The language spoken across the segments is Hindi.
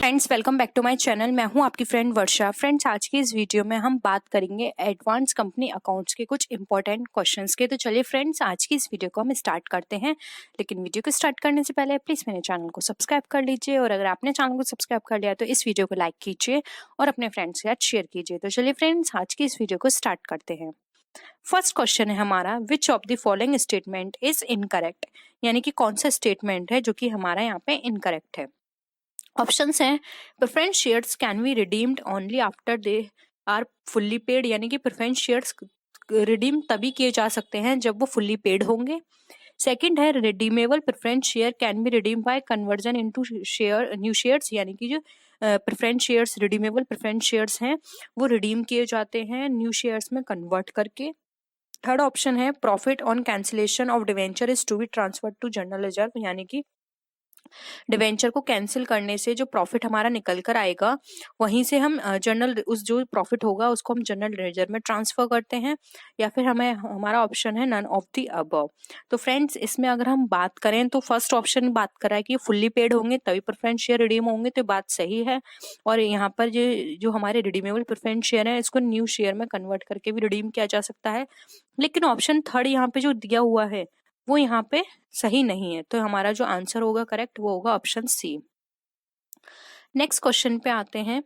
Friends, welcome back to my channel. मैं हूं आपकी फ्रेंड वर्षा। फ्रेंड्स, आज की इस वीडियो में हम बात करेंगे एडवांस कंपनी अकाउंट्स के कुछ इंपॉर्टेंट क्वेश्चंस के। तो चलिए फ्रेंड्स, आज की इस वीडियो को हम स्टार्ट करते हैं। लेकिन वीडियो को स्टार्ट करने से पहले प्लीज़ मेरे चैनल को सब्सक्राइब कर लीजिए, और अगर आपने चैनल को सब्सक्राइब कर लिया तो इस वीडियो को लाइक कीजिए और अपने फ्रेंड्स के साथ शेयर कीजिए। तो चलिए फ्रेंड्स, आज की इस वीडियो को स्टार्ट करते हैं। फर्स्ट क्वेश्चन है हमारा, विच of the following statement is incorrect, यानी कि कौन सा स्टेटमेंट है जो कि हमारा यहाँ पे इनकरेक्ट है। ऑप्शंस हैं, preference shares can be redeemed only after they are fully paid, यानी कि प्रेफरेंस शेयर्स रिडीम तभी किए जा सकते हैं जब वो फुल्ली पेड होंगे। सेकंड है, redeemable preference share can be redeem by conversion into share new shares, यानी कि जो preference shares redeemable preference shares हैं वो रिडीम किए जाते हैं न्यू शेयर्स में कन्वर्ट करके। थर्ड ऑप्शन है, profit on cancellation of debenture is to be transferred to general reserve, यानी कि डिवेंचर को कैंसिल करने से जो प्रॉफिट हमारा निकल कर आएगा वहीं से हम जनरल उस जो प्रॉफिट होगा उसको हम जनरल रिजर्व में ट्रांसफर करते हैं। या फिर हमें हमारा ऑप्शन है नन ऑफ द अबव। तो फ्रेंड्स, इसमें अगर हम बात करें तो फर्स्ट ऑप्शन बात कर रहा है कि फुल्ली पेड होंगे तभी प्रेफरेंस शेयर रिडीम होंगे, तो बात सही है। और यहाँ पर जो हमारे रिडीमेबल प्रेफरेंस शेयर है इसको न्यू शेयर में कन्वर्ट करके भी रिडीम किया जा सकता है। लेकिन ऑप्शन थर्ड यहाँ पे जो दिया हुआ है वो यहाँ पे सही नहीं है, तो हमारा जो आंसर होगा करेक्ट वो होगा ऑप्शन सी। नेक्स्ट क्वेश्चन पे आते हैं,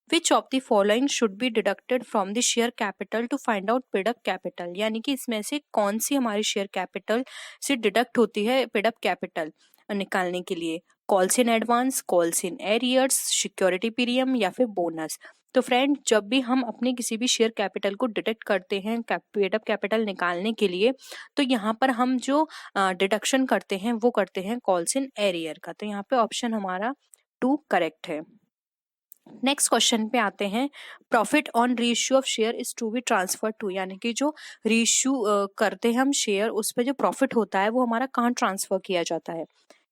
which of the following should be deducted from the share capital to find out paid up capital, यानी कि इसमें से कौन सी हमारी शेयर कैपिटल से डिडक्ट होती है पेड अप कैपिटल निकालने के लिए। Calls in advance, calls in arrears, security premium या फिर बोनस। तो फ्रेंड, जब भी हम अपने किसी भी शेयर कैपिटल को डिडक्ट करते हैं पेड अप कैपिटल निकालने के लिए, तो यहाँ पर हम जो डिडक्शन करते हैं वो करते हैं कॉल्स इन एरियर का। तो यहाँ पे ऑप्शन हमारा 2 करेक्ट है। नेक्स्ट क्वेश्चन पे आते हैं, profit on reissue of share is to be transfer to, यानी कि जो रीइश्यू करते हैं हम शेयर उस पर जो प्रॉफिट होता है वो हमारा कहाँ ट्रांसफर किया जाता है।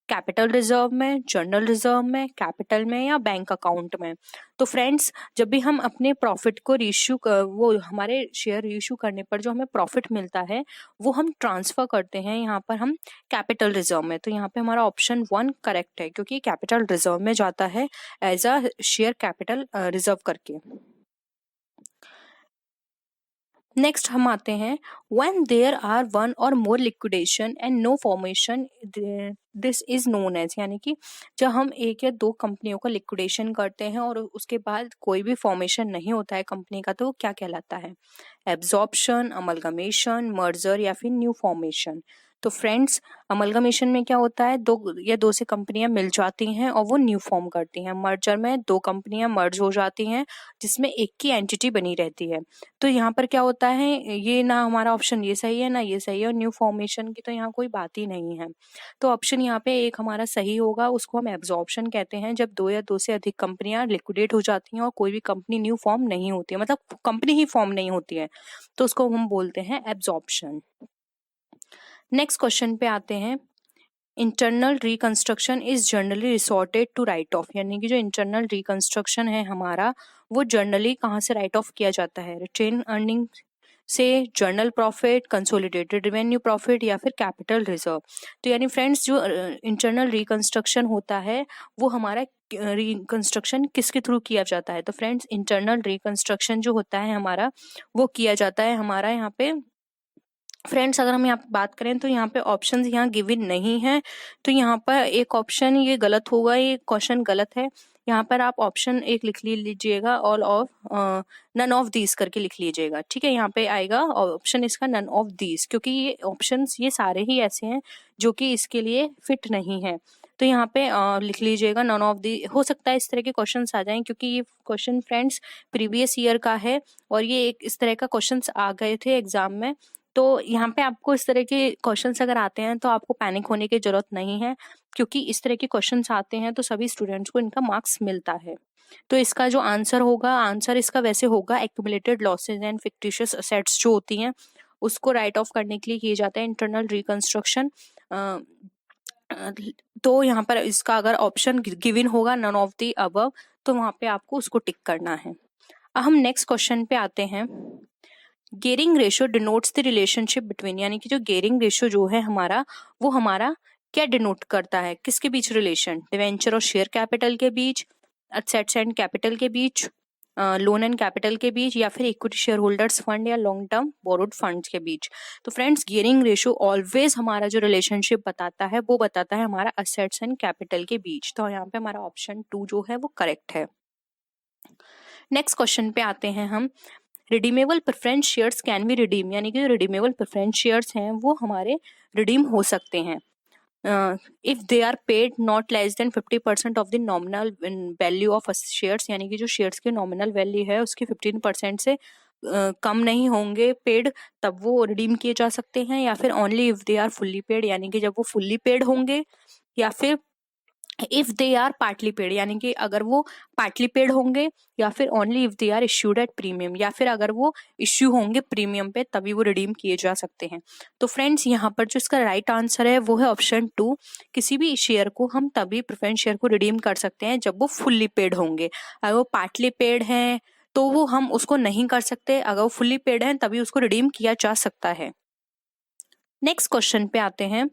कैपिटल रिजर्व में, जनरल रिजर्व में, कैपिटल में या बैंक अकाउंट में। तो फ्रेंड्स, जब भी हम अपने प्रॉफिट को रीइश्यू वो हमारे शेयर रीइश्यू करने पर जो हमें प्रॉफिट मिलता है वो हम ट्रांसफर करते हैं यहाँ पर हम कैपिटल रिजर्व में। तो यहाँ पे हमारा ऑप्शन 1 करेक्ट है, क्योंकि कैपिटल रिजर्व में जाता है as a share capital reserve करके। नेक्स्ट हम आते हैं, when there are one or more liquidation and no formation this is known as, यानी कि जब हम एक या दो कंपनियों का लिक्विडेशन करते हैं और उसके बाद कोई भी फॉर्मेशन नहीं होता है कंपनी का, तो वो क्या कहलाता है। एब्जॉर्प्शन, अमलगमेशन, मर्जर या फिर न्यू फॉर्मेशन। तो फ्रेंड्स, अमलगमेशन में क्या होता है, दो से कंपनियां मिल जाती हैं और वो न्यू फॉर्म करती हैं। मर्जर में दो कंपनियां मर्ज हो जाती हैं जिसमें एक की एंटिटी बनी रहती है। तो यहाँ पर क्या होता है, ये ना हमारा ऑप्शन ये सही है ना ये सही है, और न्यू फॉर्मेशन की तो यहाँ कोई बात ही नहीं है। तो ऑप्शन यहाँ पे एक हमारा सही होगा, उसको हम एब्जॉर्प्शन कहते हैं, जब दो या दो से अधिक कंपनियां लिक्विडेट हो जाती हैं और कोई भी कंपनी न्यू फॉर्म नहीं होती है, मतलब कंपनी ही फॉर्म नहीं होती है, तो उसको हम बोलते हैं एब्जॉर्प्शन। नेक्स्ट क्वेश्चन पे आते हैं, internal reconstruction is generally resorted to write off, यानी कि जो इंटरनल रिकंस्ट्रक्शन है हमारा वो जनरली कहाँ से राइट ऑफ किया जाता है। रिटेन अर्निंग से, journal profit, consolidated revenue profit या फिर कैपिटल रिजर्व। तो यानी फ्रेंड्स, जो इंटरनल रिकंस्ट्रक्शन होता है वो हमारा रिकंस्ट्रक्शन किसके थ्रू किया जाता है। तो फ्रेंड्स, इंटरनल रिकंस्ट्रक्शन जो होता है हमारा वो किया जाता है हमारा यहाँ पे। फ्रेंड्स, अगर हम यहाँ पे बात करें तो यहाँ पे ऑप्शन यहाँ गिवन नहीं है, तो यहाँ पर एक ऑप्शन ये गलत होगा, ये क्वेश्चन गलत है। यहाँ पर आप ऑप्शन एक लिख लीजिएगा, all of none of these करके लिख लीजिएगा, ठीक है। यहाँ पे आएगा ऑप्शन इसका नन ऑफ दीज, क्योंकि ये ऑप्शंस ये सारे ही ऐसे हैं जो कि इसके लिए फिट नहीं है। तो यहाँ पे लिख लीजिएगा नन ऑफ दी। हो सकता है इस तरह के क्वेश्चंस आ जाएं, क्योंकि ये क्वेश्चन फ्रेंड्स प्रीवियस ईयर का है और ये एक इस तरह का क्वेश्चंस आ गए थे एग्जाम में। तो यहाँ पे आपको इस तरह के क्वेश्चंस अगर आते हैं तो आपको पैनिक होने की जरूरत नहीं है, क्योंकि इस तरह के क्वेश्चंस आते हैं तो सभी स्टूडेंट्स को इनका मार्क्स मिलता है। तो इसका जो आंसर होगा, आंसर इसका वैसे होगा, accumulated losses and fictitious assets जो होती हैं उसको राइट ऑफ करने के लिए किए जाता है इंटरनल रिकंस्ट्रक्शन। तो यहाँ पर इसका अगर ऑप्शन गिवन होगा नन ऑफ द अबव, तो वहां पे आपको उसको टिक करना है। अब हम नेक्स्ट क्वेश्चन पे आते हैं, gearing ratio denotes the relationship between, यानी कि जो गेयरिंग रेशियो जो है हमारा वो हमारा क्या डिनोट करता है, किसके बीच रिलेशन, डिवेंचर और शेयर कैपिटल के बीच, एसेट्स एंड कैपिटल के बीच, लोन एंड कैपिटल के बीच, या फिर इक्विटी शेयर होल्डर्स फंड या लॉन्ग टर्म बोरोड फंड्स के बीच। तो फ्रेंड्स गियरिंग रेशियो ऑलवेज हमारा जो रिलेशनशिप बताता है वो बताता है हमारा एसेट्स एंड कैपिटल के बीच। तो यहाँ पे हमारा ऑप्शन 2 जो है वो करेक्ट है। नेक्स्ट क्वेश्चन पे आते हैं हम। Redeemable preference shares can be redeem, यानी कि जो रिडीमेबल प्रेफरेंस शेयर्स हैं वो हमारे रिडीम हो सकते हैं if they are paid not less than 50% of the nominal value of shares, यानी कि जो शेयर्स की नॉमिनल वैल्यू है उसकी 15% से कम नहीं होंगे पेड, तब वो रिडीम किए जा सकते हैं। या फिर only if they are fully paid, यानी कि जब वो फुल्ली पेड होंगे, या फिर if they are partly paid, यानी कि अगर वो पार्टली पेड होंगे, या फिर only if they are issued at premium, या फिर अगर वो इश्यू होंगे प्रीमियम पे तभी वो रिडीम किए जा सकते हैं। तो फ्रेंड्स यहाँ पर जो इसका राइट आंसर है वो है ऑप्शन 2। किसी भी शेयर को हम तभी प्रेफरेंस शेयर को रिडीम कर सकते हैं जब वो फुल्ली पेड होंगे। अगर वो पार्टली पेड हैं तो वो हम उसको नहीं कर सकते, अगर वो फुल्ली पेड हैं तभी उसको रिडीम किया जा सकता है। नेक्स्ट क्वेश्चन पे आते हैं।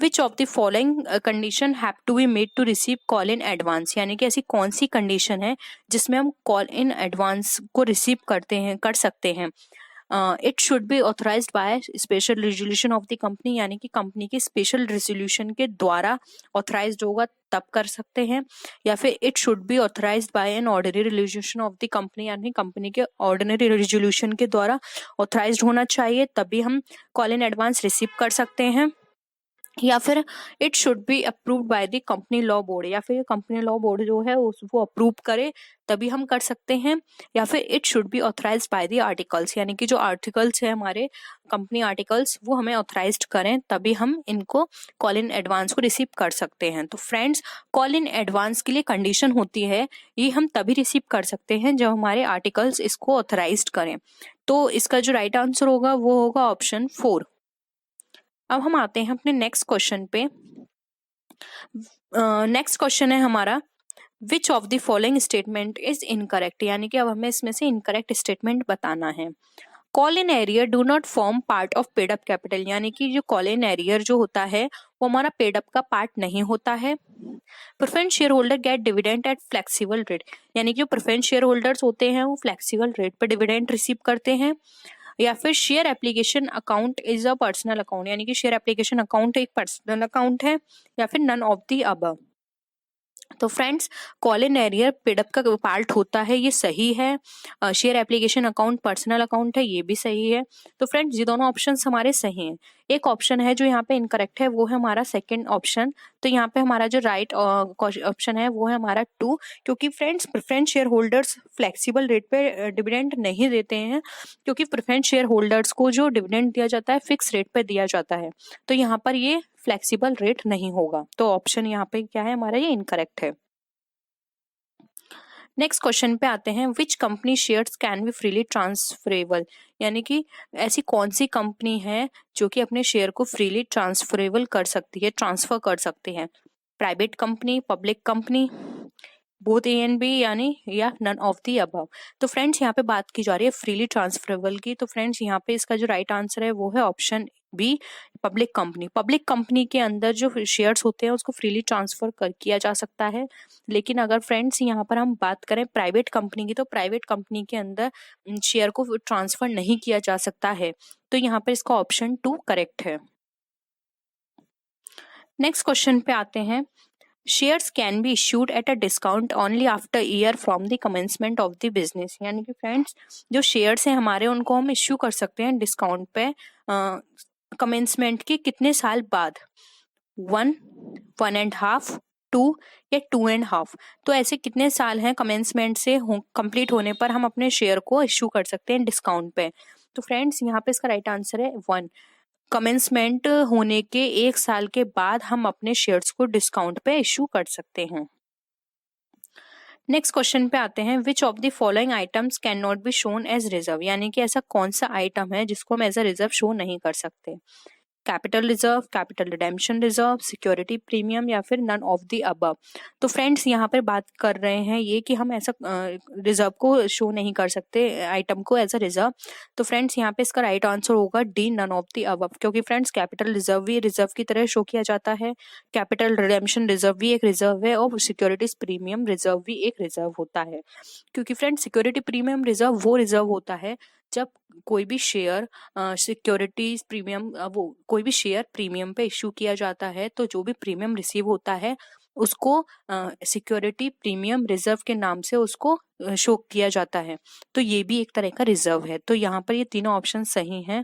Which of the following condition have to be made to receive call in advance, यानी कि ऐसी कौन सी कंडीशन है जिसमें हम कॉल इन एडवांस को रिसीव कर सकते हैं। It should be authorised by special resolution of the company, यानी कि कंपनी की स्पेशल रेजोल्यूशन के द्वारा ऑथराइज्ड होगा तब कर सकते हैं। या फिर it should be authorised bye an ordinary resolution of the company, यानी कंपनी के ऑर्डिनरी रेजोल्यूशन के द्वारा ऑथराइज्ड होना चाहिए तभी हम कॉल इन एडवांस रिसीव कर सकते हैं। या फिर it should be approved by the company law board, या फिर कंपनी लॉ बोर्ड जो है उसको अप्रूव करे तभी हम कर सकते हैं। या फिर it should be authorised by the articles, यानी कि जो आर्टिकल्स है हमारे कंपनी आर्टिकल्स वो हमें ऑथराइज्ड करें तभी हम इनको कॉल इन एडवांस को रिसीव कर सकते हैं। तो फ्रेंड्स कॉल इन एडवांस के लिए कंडीशन होती है, ये हम तभी रिसीव कर सकते हैं जब हमारे आर्टिकल्स इसको ऑथराइज्ड करें। तो इसका जो राइट आंसर होगा वो होगा ऑप्शन 4। अब हम आते हैं अपने नेक्स्ट क्वेश्चन पे। नेक्स्ट क्वेश्चन है हमारा विच of the following statement is incorrect, यानी कि अब हमें इसमें से इनकरेक्ट स्टेटमेंट बताना है। Call in arrear do not form part of paid up capital, यानी कि जो कॉल इन एरियर जो होता है वो हमारा पेड अप का पार्ट नहीं होता है। Preference share holder get dividend at flexible rate, यानी कि जो प्रेफरेंस शेयर होल्डर्स होते हैं वो फ्लेक्सिबल रेट पर डिविडेंड रिसीव करते हैं। या फिर share application account is a personal account, यानी कि शेयर एप्लीकेशन अकाउंट एक पर्सनल अकाउंट है। या फिर नन ऑफ दी अबव। तो friends call in arrear paid up का पार्ट होता है, ये सही है। Share application account personal account है, ये भी सही है। तो फ्रेंड्स ये दोनों ऑप्शंस हमारे सही हैं। एक ऑप्शन है जो यहाँ पे इनकरेक्ट है वो है हमारा सेकंड ऑप्शन। तो यहाँ पे हमारा जो राइट ऑप्शन है वो है हमारा 2, क्योंकि friends preference share holders flexible rate पे डिविडेंड नहीं देते हैं, क्योंकि प्रेफरेंस शेयर होल्डर्स को जो डिविडेंड दिया जाता है फिक्स रेट पे दिया जाता है। तो यहाँ पर ये फ्लेक्सिबल रेट नहीं होगा। तो ऑप्शन यहाँ पे क्या है हमारा, ये इनकरेक्ट है। नेक्स्ट क्वेश्चन पे आते हैं। Which company shares can B freely transferable, यानी कि ऐसी कौन सी कंपनी है जो कि अपने शेयर को फ्रीली ट्रांसफरेबल कर सकती है, ट्रांसफर कर सकती है। Private company, public company, both A and B, यानी या नन ऑफ दी अबव। तो फ्रेंड्स यहाँ पे बात की जा रही है फ्रीली ट्रांसफरेबल की। तो फ्रेंड्स यहाँ पे इसका जो राइट आंसर है वो है option B, public company. Public company के अंदर जो शेयर्स होते हैं उसको फ्रीली ट्रांसफर किया जा सकता है। लेकिन अगर फ्रेंड्स यहाँ पर हम बात करें प्राइवेट कंपनी की, तो प्राइवेट कंपनी के अंदर शेयर को ट्रांसफर नहीं किया जा सकता है। तो यहाँ पर इसका ऑप्शन 2 करेक्ट है। नेक्स्ट क्वेश्चन पे आते हैं। Shares can be issued at a discount only after year from the commencement of the business, यानी कि फ्रेंड्स जो शेयर्स हैं हमारे उनको हम इश्यू कर सकते हैं डिस्काउंट पे कमेंसमेंट के कितने साल बाद, 1, 1.5, 2 या 2.5। तो ऐसे कितने साल हैं कमेंसमेंट से कंप्लीट होने पर हम अपने शेयर को इश्यू कर सकते हैं डिस्काउंट पे। तो फ्रेंड्स यहाँ पे इसका राइट आंसर है 1। कमेंसमेंट होने के 1 साल के बाद हम अपने शेयर्स को डिस्काउंट पे इश्यू कर सकते हैं। नेक्स्ट क्वेश्चन पे आते हैं। Which of the following items can not be shown as reserve, यानी कि ऐसा कौन सा आइटम है जिसको हम एज अ रिजर्व शो नहीं कर सकते। Capital reserve, capital redemption reserve, security premium या फिर नन ऑफ द अबव। तो फ्रेंड्स यहाँ पर बात कर रहे हैं ये कि हम ऐसा रिजर्व को शो नहीं कर सकते आइटम को एज अ रिजर्व। तो फ्रेंड्स यहाँ पे इसका राइट आंसर होगा D, none of the above, क्योंकि फ्रेंड्स कैपिटल रिजर्व भी रिजर्व की तरह शो किया जाता है, कैपिटल रिडेम्पशन रिजर्व भी एक रिजर्व है और सिक्योरिटीज प्रीमियम रिजर्व भी एक रिजर्व होता है। क्योंकि फ्रेंड्स सिक्योरिटी प्रीमियम रिजर्व वो रिजर्व होता है जब कोई भी शेयर सिक्योरिटीज प्रीमियम वो कोई भी शेयर प्रीमियम पे इश्यू किया जाता है, तो जो भी प्रीमियम रिसीव होता है उसको सिक्योरिटी प्रीमियम रिजर्व के नाम से उसको शो किया जाता है। तो ये भी एक तरह का रिजर्व है। तो यहाँ पर ये तीनों ऑप्शन सही हैं।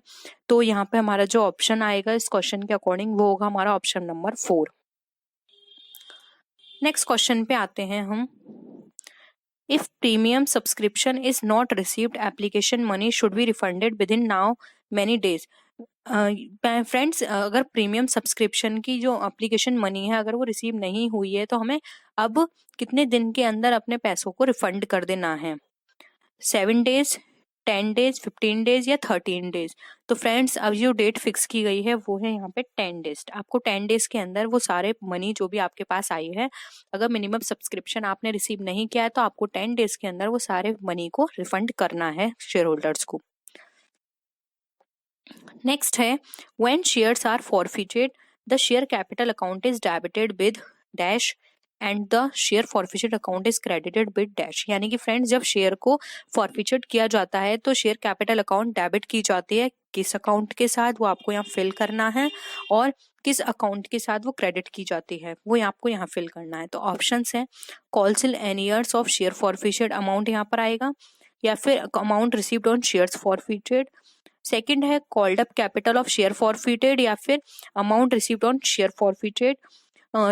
तो यहाँ पे हमारा जो ऑप्शन आएगा इस क्वेश्चन के अकॉर्डिंग वो होगा हमारा ऑप्शन नंबर 4। नेक्स्ट क्वेश्चन पे आते हैं हम। If premium subscription is not received application money should be refunded with in now many days. Friends अगर प्रीमियम सब्सक्रिप्शन की जो एप्लीकेशन मनी है अगर वो रिसीव नहीं हुई है तो हमें अब कितने दिन के अंदर अपने पैसों को रिफंड कर देना है? 7 डेज, 10 डेज, 15 डेज या 13 डेज। तो फ्रेंड्स अब जो डेट फिक्स की गई है वो है यहाँ पे 10 डेज। आपको 10 डेज के अंदर वो सारे मनी जो भी आपके पास आई है, अगर मिनिमम सब्सक्रिप्शन आपने रिसीव नहीं किया है तो आपको 10 डेज के अंदर वो सारे मनी को रिफंड करना है शेयर होल्डर्स को। नेक्स्ट है when shares are forfeited the share capital account is debited with dash and the share forfeited account is credited with dash. यानी कि फ्रेंड्स जब शेयर को फॉरफिटेड किया जाता है तो शेयर कैपिटल अकाउंट डेबिट की जाती है, किस अकाउंट के साथ वो आपको यहाँ फिल करना है और किस अकाउंट के साथ वो क्रेडिट की जाती है वो आपको यहाँ फिल करना है। तो ऑप्शंस हैं calls in arrears of share forfeited amount यहाँ पर आएगा, या फिर amount received on shares forfeited. Second है called up capital of share forfeited या फिर amount received on share forfeited.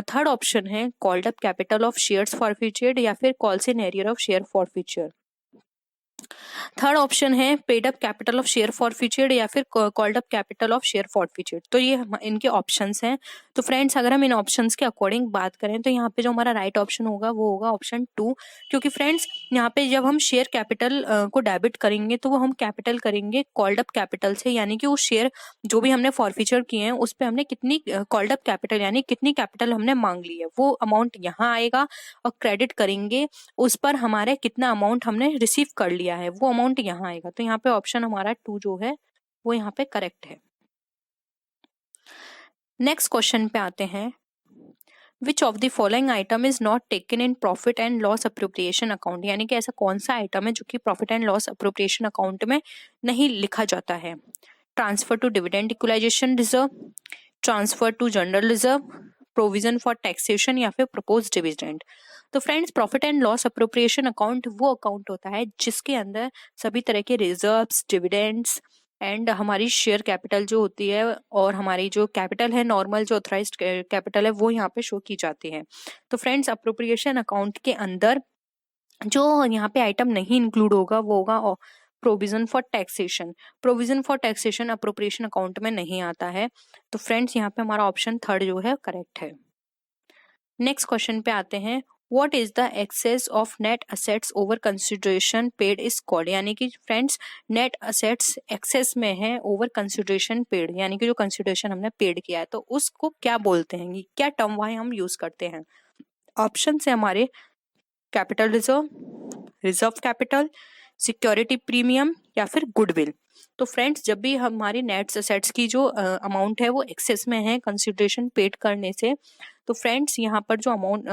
Third option है called up capital of shares forfeited या फिर calls in arrear of share forfeited. Third option है paid up capital of share forfeited या फिर called up capital of share forfeited. तो ये इनके ऑप्शंस हैं। तो फ्रेंड्स अगर हम इन ऑप्शंस के अकॉर्डिंग बात करें तो यहाँ पे जो हमारा राइट ऑप्शन होगा वो होगा ऑप्शन 2, क्योंकि फ्रेंड्स यहाँ पे जब हम शेयर कैपिटल को डेबिट करेंगे तो वो हम कैपिटल करेंगे कॉल्ड अप कैपिटल से, यानी कि वो शेयर जो भी हमने फॉरफिचर किए हैं उस पर हमने कितनी कॉल्ड अप कैपिटल यानी कितनी कैपिटल हमने मांग ली है वो अमाउंट यहाँ आएगा और क्रेडिट करेंगे उस पर हमारे कितना अमाउंट हमने रिसीव कर लिया है वो अमाउंट यहाँ आएगा। तो यहाँ पे ऑप्शन हमारा 2 जो है वो यहाँ पे करेक्ट है। नेक्स्ट क्वेश्चन पे आते हैं। Which of the following item is not taken in profit and loss appropriation account. यानी कि ऐसा कौन सा आइटम है जो कि profit and loss appropriation account में नहीं लिखा जाता है? Transfer to dividend equalisation reserve, transfer to general reserve, provision for taxation या फिर प्रपोज डिविडेंड। तो friends profit and loss appropriation account वो अकाउंट होता है जिसके अंदर सभी तरह के रिजर्व्स, डिविडेंड्स एंड हमारी शेयर कैपिटल जो होती है और हमारी जो कैपिटल है नॉर्मल जो ऑथराइज्ड कैपिटल है वो यहाँ पे शो की जाती है। तो फ्रेंड्स अप्रोप्रिएशन अकाउंट के अंदर जो यहाँ पे आइटम नहीं इंक्लूड होगा वो होगा provision for taxation. Provision for taxation appropriation account में नहीं आता है। तो फ्रेंड्स यहाँ पे हमारा ऑप्शन 3 जो है करेक्ट है। नेक्स्ट क्वेश्चन पे आते हैं। What is the excess of net assets over consideration paid is called। यानी कि फ्रेंड्स नेट असेट्स एक्सेस में है ओवर कंसिडरेशन पेड, यानी कि जो कंसिडरेशन हमने पेड किया है तो उसको क्या बोलते हैं, क्या टर्म वहां हम यूज करते हैं? ऑप्शन है हमारे capital reserve, reserve capital, security premium या फिर गुडविल। तो फ्रेंड्स जब भी हमारी नेट असेट्स की जो अमाउंट है वो एक्सेस में है कंसिडरेशन पेड करने से, तो फ्रेंड्स यहाँ पर जो अमाउंट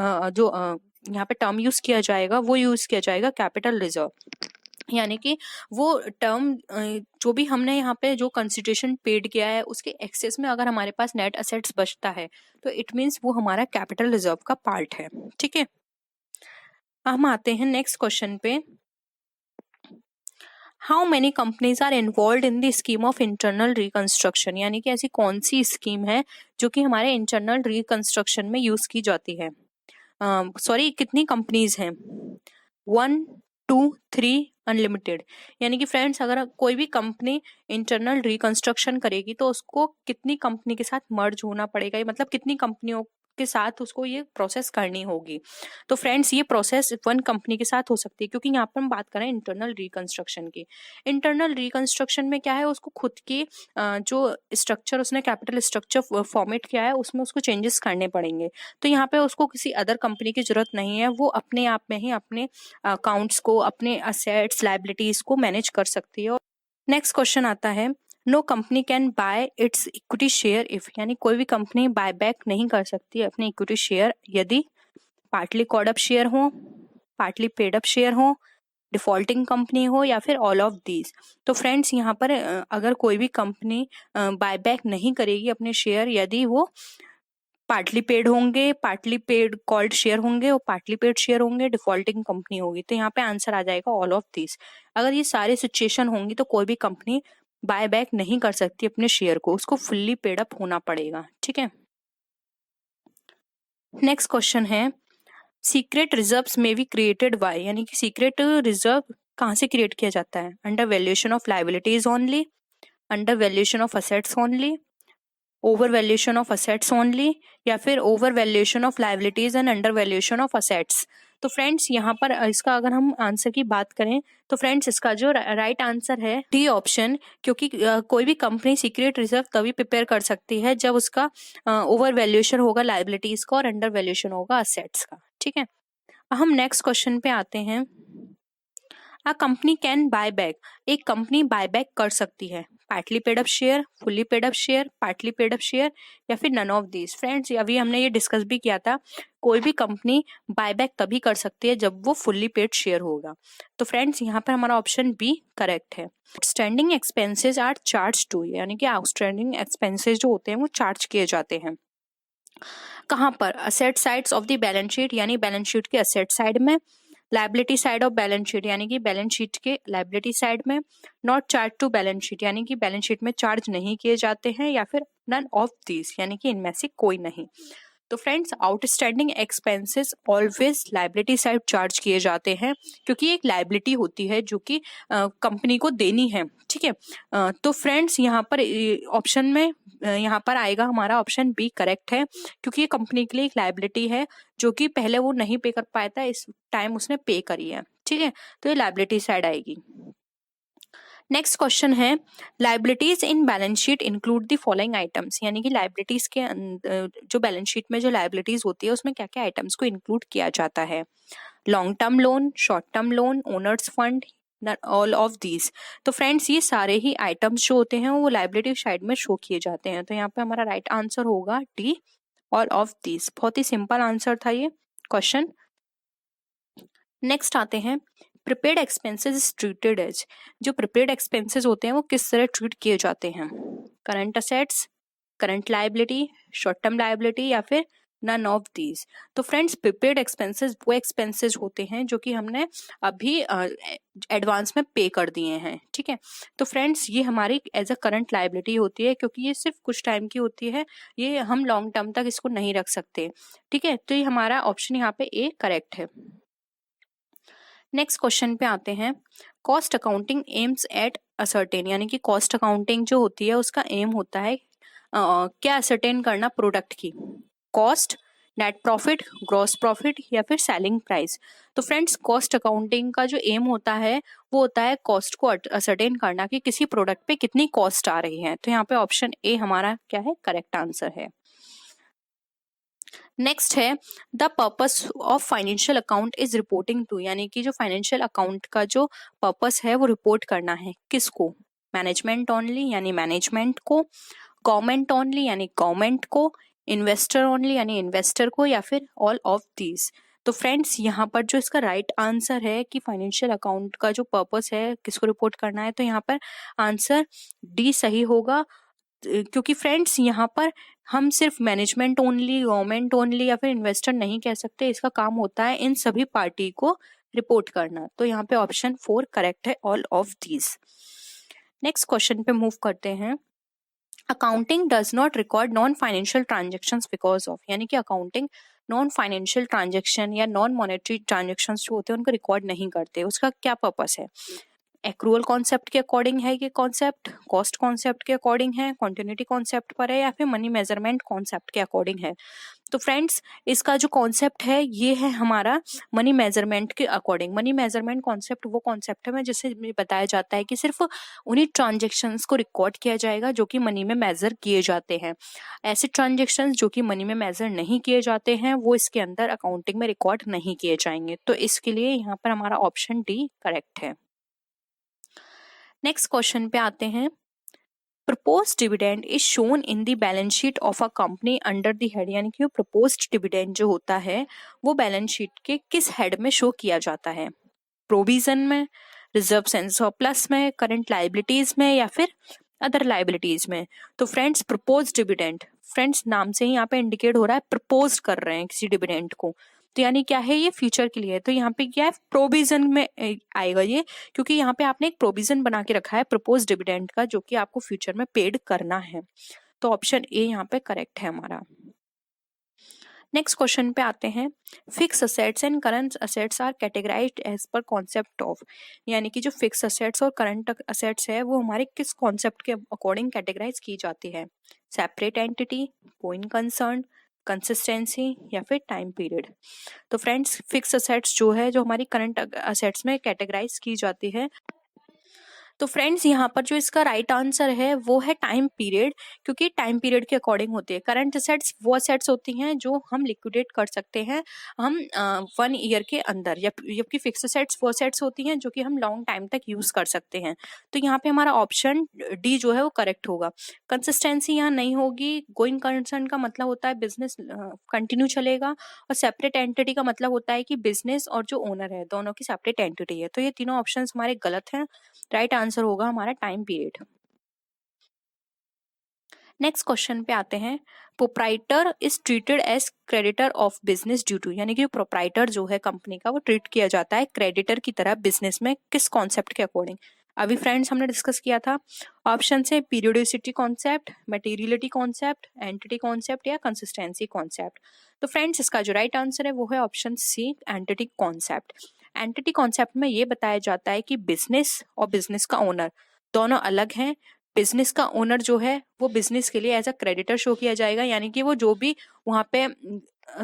यहाँ पे टर्म यूज किया जाएगा वो यूज किया जाएगा कैपिटल रिजर्व। यानी कि वो टर्म जो भी हमने यहाँ पे जो कंसिडरेशन पेड किया है उसके एक्सेस में अगर हमारे पास नेट असेट्स बचता है तो इट मीन्स वो हमारा कैपिटल रिजर्व का पार्ट है। ठीक है, हम आते हैं नेक्स्ट क्वेश्चन पे। How many companies are involve in the scheme of internal reconstruction. यानी कि ऐसी कौन सी स्कीम है जो कि हमारे इंटरनल रिकंस्ट्रक्शन में यूज की जाती है? कितनी कंपनीज हैं? 1, 2, 3 अनलिमिटेड। यानी कि फ्रेंड्स अगर कोई भी कंपनी इंटरनल रिकंस्ट्रक्शन करेगी तो उसको कितनी कंपनी के साथ मर्ज होना पड़ेगा, मतलब कितनी कंपनियों के साथ उसको ये प्रोसेस करनी होगी। तो फ्रेंड्स ये प्रोसेस वन कंपनी के साथ हो सकती है, क्योंकि यहाँ पर हम बात करें इंटरनल रिकंस्ट्रक्शन की। इंटरनल रिकंस्ट्रक्शन में क्या है, उसको खुद की जो स्ट्रक्चर उसने कैपिटल स्ट्रक्चर फॉर्मेट किया है उसमें उसको चेंजेस करने पड़ेंगे। तो यहाँ पे उसको किसी अदर कंपनी की जरूरत नहीं है, वो अपने आप में ही अपने अकाउंट्स को, अपने असेट्स लायबिलिटीज को मैनेज कर सकती है। नेक्स्ट क्वेश्चन आता है, no company can buy its equity share if, यानी कोई भी कंपनी बाय बैक नहीं कर सकती है अपने इक्विटी शेयर यदि पार्टली कॉल्ड अप शेयर हो, पार्टली पेड अप शेयर हो, डिफॉल्टिंग कंपनी हो, या फिर ऑल ऑफ दीज। तो फ्रेंड्स यहाँ पर अगर कोई भी कंपनी बाय बैक नहीं करेगी अपने शेयर यदि वो पार्टली पेड होंगे, पार्टली पेड कॉल्ड शेयर होंगे और पार्टली पेड शेयर होंगे, डिफॉल्टिंग कंपनी होगी। तो यहाँ पे आंसर आ जाएगा ऑल ऑफ दीज। अगर ये सारे सिचुएशन होंगी तो कोई भी कंपनी बाय बैक नहीं कर सकती अपने शेयर को, उसको फुल्ली पेड अप होना पड़ेगा। ठीक है, नेक्स्ट क्वेश्चन है, सीक्रेट रिजर्व्स में बी क्रिएटेड बाय, यानी कि सीक्रेट रिजर्व कहाँ से क्रिएट किया जाता है? Under valuation of liabilities only, under valuation of assets only, over valuation of assets only, या फिर over valuation of liabilities and under valuation of assets. तो फ्रेंड्स यहाँ पर इसका अगर हम आंसर की बात करें तो फ्रेंड्स इसका जो राइट आंसर है डी ऑप्शन, क्योंकि कोई भी कंपनी सीक्रेट रिजर्व तभी प्रिपेयर कर सकती है जब उसका ओवर वैल्यूएशन होगा लायबिलिटीज का और अंडर वैल्यूएशन होगा असेट्स का। ठीक है, हम नेक्स्ट क्वेश्चन पे आते हैं, a company can buy back, एक कंपनी बाय बैक कर सकती है partly paid up share, fully paid up share, partly paid up share, या फिर नन ऑफ दीज। फ्रेंड्स अभी हमने ये डिस्कस भी किया था, कोई भी कंपनी बाय बैक तभी कर सकती है जब वो फुल्ली पेड शेयर होगा। तो फ्रेंड्स यहाँ पर हमारा ऑप्शन बी करेक्ट है। Outstanding expenses are charge to, यानी कि आउटस्टैंडिंग एक्सपेंसेस जो होते हैं वो चार्ज किए जाते हैं कहाँ पर? Asset sides of the balance sheet, यानी बैलेंस शीट के असेट साइड में, liability side of balance sheet, यानी कि बैलेंस शीट के लायबिलिटी साइड में, not charge to balance sheet, यानी कि बैलेंस शीट में चार्ज नहीं किए जाते हैं, या फिर नन ऑफ दीज, यानी कि इनमें से कोई नहीं। तो friends outstanding expenses always liability side charge किए जाते हैं, क्योंकि एक लायबिलिटी होती है जो कि कंपनी को देनी है। ठीक है, तो फ्रेंड्स यहाँ पर ऑप्शन में यहाँ पर आएगा हमारा ऑप्शन बी करेक्ट है, क्योंकि ये कंपनी के लिए एक लायबिलिटी है जो कि पहले वो नहीं पे कर पाया था, इस टाइम उसने पे करी है। ठीक है, तो ये लायबिलिटी साइड आएगी। नेक्स्ट क्वेश्चन है, liabilities in balance sheet include the following items, यानी कि लायबिलिटीज के जो बैलेंस शीट में जो लायबिलिटीज होती है उसमें क्या क्या आइटम्स को इंक्लूड किया जाता है? Long term loan, short term loan, owner's fund, all of these. तो फ्रेंड्स ये सारे ही आइटम्स जो होते हैं वो लायबिलिटी साइड में शो किए जाते हैं। तो यहाँ पे हमारा राइट आंसर होगा डी, ऑल ऑफ दीज। बहुत ही सिंपल आंसर था ये क्वेश्चन। नेक्स्ट आते हैं, प्रीपेड एक्सपेंसेस ट्रीटेड एज, जो प्रीपेड एक्सपेंसेस होते हैं वो किस तरह ट्रीट किए जाते हैं? Current assets, current liability, short term liability, या फिर नन ऑफ दीज। तो फ्रेंड्स प्रीपेड एक्सपेंसेस वो एक्सपेंसेस होते हैं जो कि हमने अभी एडवांस में पे कर दिए हैं। ठीक है, तो फ्रेंड्स ये हमारी एज अ करंट लायबिलिटी होती है, क्योंकि ये सिर्फ कुछ टाइम की होती है, ये हम लॉन्ग टर्म तक इसको नहीं रख सकते। ठीक है, तो ये हमारा ऑप्शन यहाँ पे ए करेक्ट है। नेक्स्ट क्वेश्चन पे आते हैं, cost accounting aims at ascertain, यानी कि कॉस्ट अकाउंटिंग जो होती है उसका एम होता है क्या असर्टेन करना? प्रोडक्ट की cost, net profit, gross profit, या फिर सेलिंग प्राइस। तो फ्रेंड्स कॉस्ट अकाउंटिंग का जो एम होता है वो होता है कॉस्ट को असर्टेन करना कि किसी प्रोडक्ट पे कितनी कॉस्ट आ रही है। तो यहाँ पे ऑप्शन ए हमारा क्या है? करेक्ट आंसर है। नेक्स्ट है, the purpose of financial account is reporting to, यानी कि जो फाइनेंशियल अकाउंट का जो पर्पस है वो रिपोर्ट करना है किसको? मैनेजमेंट ओनली, यानी मैनेजमेंट को, गवर्नमेंट ओनली, यानी गवर्नमेंट को, इन्वेस्टर ओनली, यानी इन्वेस्टर को, या फिर ऑल ऑफ दीज। तो फ्रेंड्स यहाँ पर जो इसका राइट आंसर है कि फाइनेंशियल अकाउंट का जो पर्पस है किसको रिपोर्ट करना है, तो यहाँ पर आंसर डी सही होगा, क्योंकि फ्रेंड्स यहाँ पर हम सिर्फ मैनेजमेंट ओनली, गवर्नमेंट ओनली, या फिर इन्वेस्टर नहीं कह सकते, इसका काम होता है इन सभी पार्टी को रिपोर्ट करना। तो यहाँ पे ऑप्शन 4 करेक्ट है, all of these. Next question पे मूव करते हैं, accounting does not record non financial transactions because of, यानी कि अकाउंटिंग नॉन फाइनेंशियल ट्रांजेक्शन या नॉन मॉनेटरी ट्रांजेक्शंस जो होते हैं उनको रिकॉर्ड नहीं करते, उसका क्या पर्पस है? एक्रूअल कॉन्सेप्ट के अकॉर्डिंग है ये कॉन्सेप्ट, कॉस्ट कॉन्सेप्ट के अकॉर्डिंग है, कॉन्टिन्यूटी कॉन्सेप्ट पर है, या फिर मनी मेजरमेंट कॉन्सेप्ट के अकॉर्डिंग है। तो फ्रेंड्स इसका जो कॉन्सेप्ट है ये है हमारा मनी मेजरमेंट के अकॉर्डिंग। मनी मेजरमेंट कॉन्सेप्ट वो कॉन्सेप्ट है जिससे बताया जाता है कि सिर्फ उन्हीं ट्रांजेक्शन्स को रिकॉर्ड किया जाएगा जो कि मनी में मेजर किए जाते हैं। ऐसे ट्रांजेक्शन्स जो कि मनी में मेजर नहीं किए जाते हैं वो इसके अंदर अकाउंटिंग में रिकॉर्ड नहीं किए जाएंगे। तो इसके लिए यहाँ पर हमारा ऑप्शन डी करेक्ट है। नेक्स्ट क्वेश्चन पे आते हैं। proposed dividend is shown in the balance sheet of a company under the head, यानी कि proposed dividend जो होता है वो बैलेंस शीट के किस हेड में शो किया जाता है? प्रोविजन में, रिजर्व एंड सरप्लस में, करंट लाइबिलिटीज में, या फिर अदर लाइबिलिटीज में? तो फ्रेंड्स प्रपोज्ड डिविडेंड, फ्रेंड्स नाम से ही यहाँ पे इंडिकेट हो रहा है प्रपोज कर रहे हैं किसी डिविडेंड को, तो यानी क्या है ये फ्यूचर के लिए है। तो यहाँ पे क्या है प्रोविजन में आएगा ये, क्योंकि यहाँ पे आपने एक प्रोविजन बना के रखा है प्रपोज डिविडेंड का जो कि आपको फ्यूचर में पेड करना है। तो ऑप्शन ए यहाँ पे करेक्ट है हमारा। नेक्स्ट क्वेश्चन पे आते हैं। Fix assets and current assets are categorised as per concept of, यानी कि जो फिक्स असेट्स और करंट असेट्स है वो हमारे किस कॉन्सेप्ट के अकॉर्डिंग कैटेगराइज की जाती है? Separate entity, going concern, consistency, या फिर टाइम पीरियड? तो फ्रेंड्स फिक्स असेट्स जो है जो हमारी करंट असेट्स में कैटेगराइज की जाती है। तो फ्रेंड्स यहाँ पर जो इसका राइट आंसर है वो है टाइम पीरियड, क्योंकि टाइम पीरियड के अकॉर्डिंग होती है। करंट असेट्स वो असेट्स होती हैं जो हम लिक्विडेट कर सकते हैं हम 1 ईयर के अंदर, जबकि फिक्स असेट्स वो असेट्स होती हैं जो कि हम लॉन्ग टाइम तक यूज कर सकते हैं। तो यहाँ पे हमारा ऑप्शन डी जो है वो करेक्ट होगा। कंसिस्टेंसी यहाँ नहीं होगी। गोइंग कंसर्न का मतलब होता है बिजनेस कंटिन्यू चलेगा, और सेपरेट एंटिटी का मतलब होता है कि बिजनेस और जो ओनर है दोनों की सेपरेट एंटिटी है। तो ये तीनों ऑप्शंस हमारे गलत हैं। राइट आंसर होगा हमारा टाइम पीरियड। नेक्स्ट क्वेश्चन पे आते हैं। Proprietor is treated as creditor of business due to, यानी कि प्रोप्राइटर जो है कंपनी का वो ट्रीट किया जाता है क्रेडिटर की तरह बिजनेस में, किस कॉन्सेप्ट के अकॉर्डिंग? अभी फ्रेंड्स हमने डिस्कस किया था। ऑप्शन है periodicity concept, materiality concept, entity concept, या कंसिस्टेंसी कॉन्सेप्ट। तो फ्रेंड्स इसका जो राइट आंसर है वो है option C, entity concept. Entity concept में ये बताया जाता है कि बिजनेस और बिजनेस का ओनर दोनों अलग हैं। बिजनेस का ओनर जो है वो बिजनेस के लिए एज अ क्रेडिटर शो किया जाएगा, यानी कि वो जो भी वहाँ पे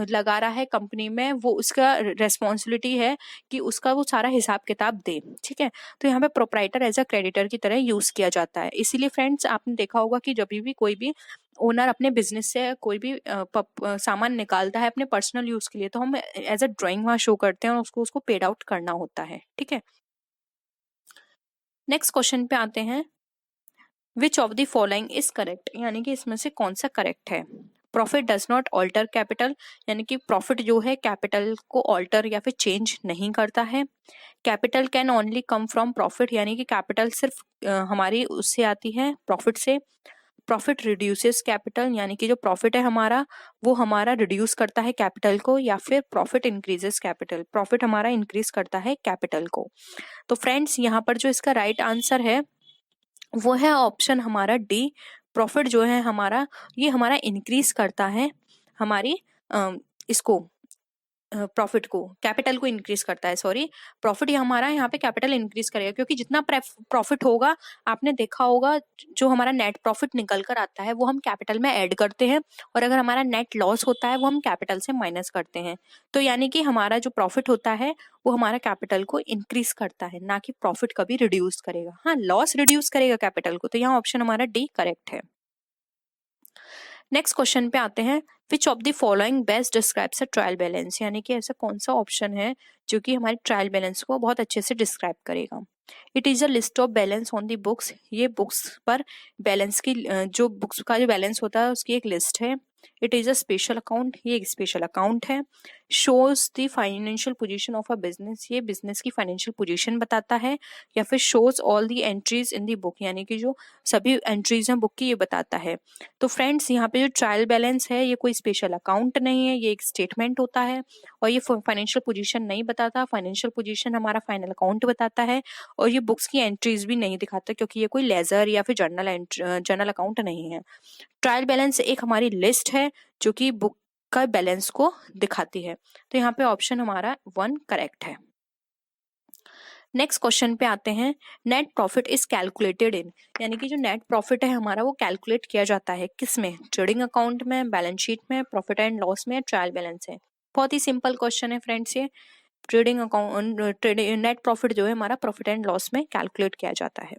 लगा रहा है कंपनी में वो उसका रेस्पॉन्सिबिलिटी है कि उसका वो सारा हिसाब किताब दे। ठीक है, तो यहाँ पे प्रोप्राइटर एज अ क्रेडिटर की तरह यूज किया जाता है। इसीलिए फ्रेंड्स आपने देखा होगा कि जब भी कोई भी ओनर अपने बिजनेस से कोई भी सामान निकालता है अपने पर्सनल यूज के लिए, तो हम एज अ ड्राइंग वहाँ शो करते हैं और उसको पेड आउट करना होता है। ठीक है, नेक्स्ट क्वेश्चन पे आते हैं। Which of the following is correct, यानी कि इसमें से कौन सा करेक्ट है? Profit does not alter capital, यानी कि प्रॉफिट जो है कैपिटल को ऑल्टर या फिर चेंज नहीं करता है। Capital can only come from profit, यानी कि कैपिटल सिर्फ हमारी उससे आती है प्रॉफिट से। प्रॉफिट रिड्यूसेस कैपिटल, यानी कि जो प्रॉफिट है हमारा वो हमारा रिड्यूस करता है कैपिटल को, या फिर प्रॉफिट इंक्रीजेस कैपिटल, प्रॉफिट हमारा इंक्रीज करता है कैपिटल को। तो फ्रेंड्स यहाँ पर जो इसका राइट आंसर है वो है ऑप्शन हमारा डी। प्रॉफिट जो है हमारा ये हमारा इंक्रीज करता है हमारी इसको प्रॉफिट को, कैपिटल को इंक्रीज करता है। सॉरी, प्रॉफिट ये हमारा यहाँ पे कैपिटल इंक्रीज करेगा, क्योंकि जितना प्रॉफिट होगा आपने देखा होगा जो हमारा नेट प्रॉफिट निकल कर आता है वो हम कैपिटल में ऐड करते हैं, और अगर हमारा नेट लॉस होता है वो हम कैपिटल से माइनस करते हैं। तो यानी कि हमारा जो प्रॉफिट होता है वो हमारा कैपिटल को इंक्रीज करता है, ना कि प्रॉफिट कभी रिड्यूस करेगा। हाँ, लॉस रिड्यूस करेगा कैपिटल को। तो यहाँ ऑप्शन हमारा डी करेक्ट है। नेक्स्ट क्वेश्चन पे आते हैं। Which of the following best describes a trial balance, यानी कि ऐसा कौन सा ऑप्शन है जो कि हमारे ट्रायल बैलेंस को बहुत अच्छे से डिस्क्राइब करेगा? It is a list of balance on the books, ये बुक्स पर बैलेंस की जो बुक्स का जो बैलेंस होता है उसकी एक लिस्ट है। It is a special account, ये एक स्पेशल अकाउंट है। Shows the financial position of a business, ये बिजनेस की फाइनेंशियल पोजीशन बताता है। या फिर shows all the entries in the book, यानी कि जो सभी एंट्रीज हैं बुक की ये बताता है। तो फ्रेंड्स यहाँ पे जो ट्रायल बैलेंस है ये कोई स्पेशल अकाउंट नहीं है, ये एक स्टेटमेंट होता है, और ये फाइनेंशियल पोजीशन नहीं बताता। फाइनेंशियल पोजीशन हमारा फाइनल अकाउंट बताता है, और ये बुक्स की एंट्रीज भी नहीं दिखाता, क्योंकि ये कोई लेजर या फिर जर्नल अकाउंट नहीं है। ट्रायल बैलेंस एक हमारी लिस्ट है जो कि बुक का बैलेंस को दिखाती है। तो यहाँ पे ऑप्शन हमारा 1 करेक्ट है। नेक्स्ट क्वेश्चन पे आते हैं, net profit is calculated in, यानी कि जो नेट प्रॉफिट है हमारा वो कैलकुलेट किया जाता है किस में, ट्रेडिंग अकाउंट में, बैलेंस शीट में, प्रॉफिट एंड लॉस में, ट्रायल बैलेंस है। बहुत ही सिंपल क्वेश्चन है फ्रेंड्स ये। ट्रेडिंग अकाउंट नेट प्रॉफिट जो है हमारा प्रॉफिट एंड लॉस में कैलकुलेट किया जाता है।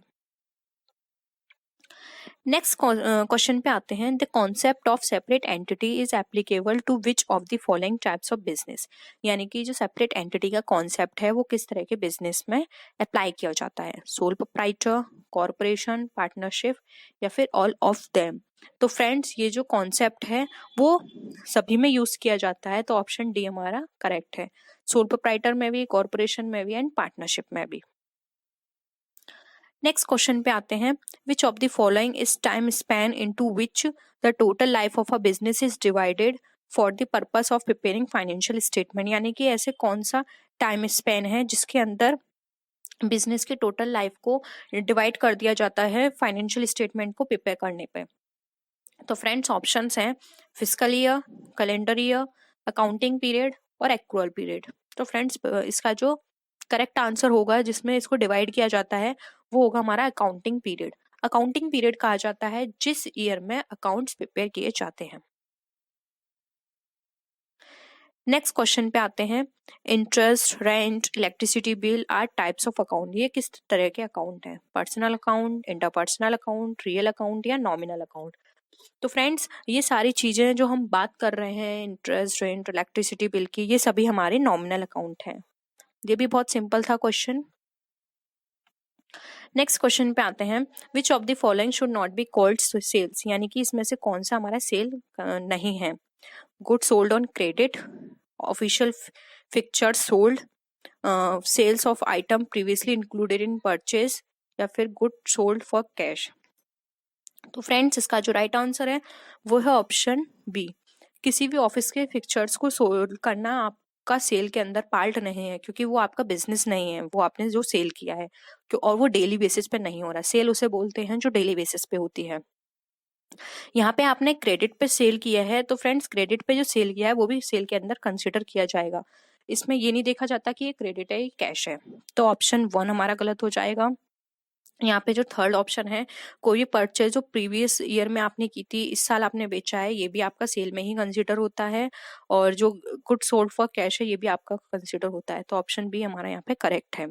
नेक्स्ट क्वेश्चन पे आते हैं, the concept of separate entity is applicable to which of the following types of business, यानी कि जो सेपरेट एंटिटी का कॉन्सेप्ट है वो किस तरह के बिजनेस में अप्लाई किया जाता है, सोल प्रोप्राइटर, कॉर्पोरेशन, पार्टनरशिप या फिर ऑल ऑफ देम। तो फ्रेंड्स ये जो कॉन्सेप्ट है वो सभी में यूज किया जाता है, तो ऑप्शन डी हमारा करेक्ट है, सोल प्रोप्राइटर में भी, कॉर्पोरेशन में भी एंड पार्टनरशिप में भी। नेक्स्ट क्वेश्चन पे आते हैं, which of the following is time span into which the total life of a business is divided for the purpose of preparing financial statement, यानी कि ऐसे कौन सा टाइम स्पैन है जिसके अंदर बिजनेस के टोटल लाइफ को डिवाइड कर दिया जाता है फाइनेंशियल स्टेटमेंट को प्रिपेयर करने पे। तो फ्रेंड्स ऑप्शंस हैं fiscal year, calendar year, accounting period और एक्रूअल पीरियड। तो फ्रेंड्स इसका जो करेक्ट आंसर होगा जिसमें इसको डिवाइड किया जाता है वो होगा हमारा अकाउंटिंग पीरियड। अकाउंटिंग पीरियड कहा जाता है जिस ईयर में अकाउंट्स प्रिपेयर किए जाते हैं। नेक्स्ट क्वेश्चन पे आते हैं, interest, rent, electricity bill are types of account, ये किस तरह के अकाउंट है, personal account, interpersonal account, real account या नॉमिनल अकाउंट। तो फ्रेंड्स ये सारी चीजें जो हम बात कर रहे हैं इंटरेस्ट, रेंट, इलेक्ट्रिसिटी बिल की, ये सभी हमारे नॉमिनल अकाउंट हैं। ये भी बहुत सिंपल था क्वेश्चन। नेक्स्ट क्वेश्चन पे आते हैं, which of the following should not be called sales, यानी कि इसमें से कौन सा हमारा सेल नहीं है, good sold on credit, official fixture sold, sales of item previously included in purchase या फिर गुड सोल्ड फॉर कैश। तो फ्रेंड्स इसका जो राइट आंसर है वो है ऑप्शन बी, किसी भी ऑफिस के फिक्चर्स को सोल्ड करना आपका सेल के अंदर पार्ट नहीं है, क्योंकि वो आपका बिजनेस नहीं है, वो आपने जो सेल किया है और वो डेली बेसिस पे नहीं हो रहा। सेल उसे बोलते हैं जो डेली बेसिस पे होती है। यहाँ पे आपने क्रेडिट पे सेल किया है, तो फ्रेंड्स क्रेडिट पे जो सेल किया है वो भी सेल के अंदर कंसिडर किया जाएगा। इसमें ये नहीं देखा जाता कि ये क्रेडिट है, ये कैश है। तो ऑप्शन 1 हमारा गलत हो जाएगा। यहाँ पे जो थर्ड ऑप्शन है, कोई भी परचेज जो प्रीवियस ईयर में आपने की थी, इस साल आपने बेचा है, ये भी आपका सेल में ही कंसिडर होता है, और जो गुड सोल्ड फॉर कैश है ये भी आपका कंसिडर होता है। तो ऑप्शन बी हमारा यहाँ पे करेक्ट है।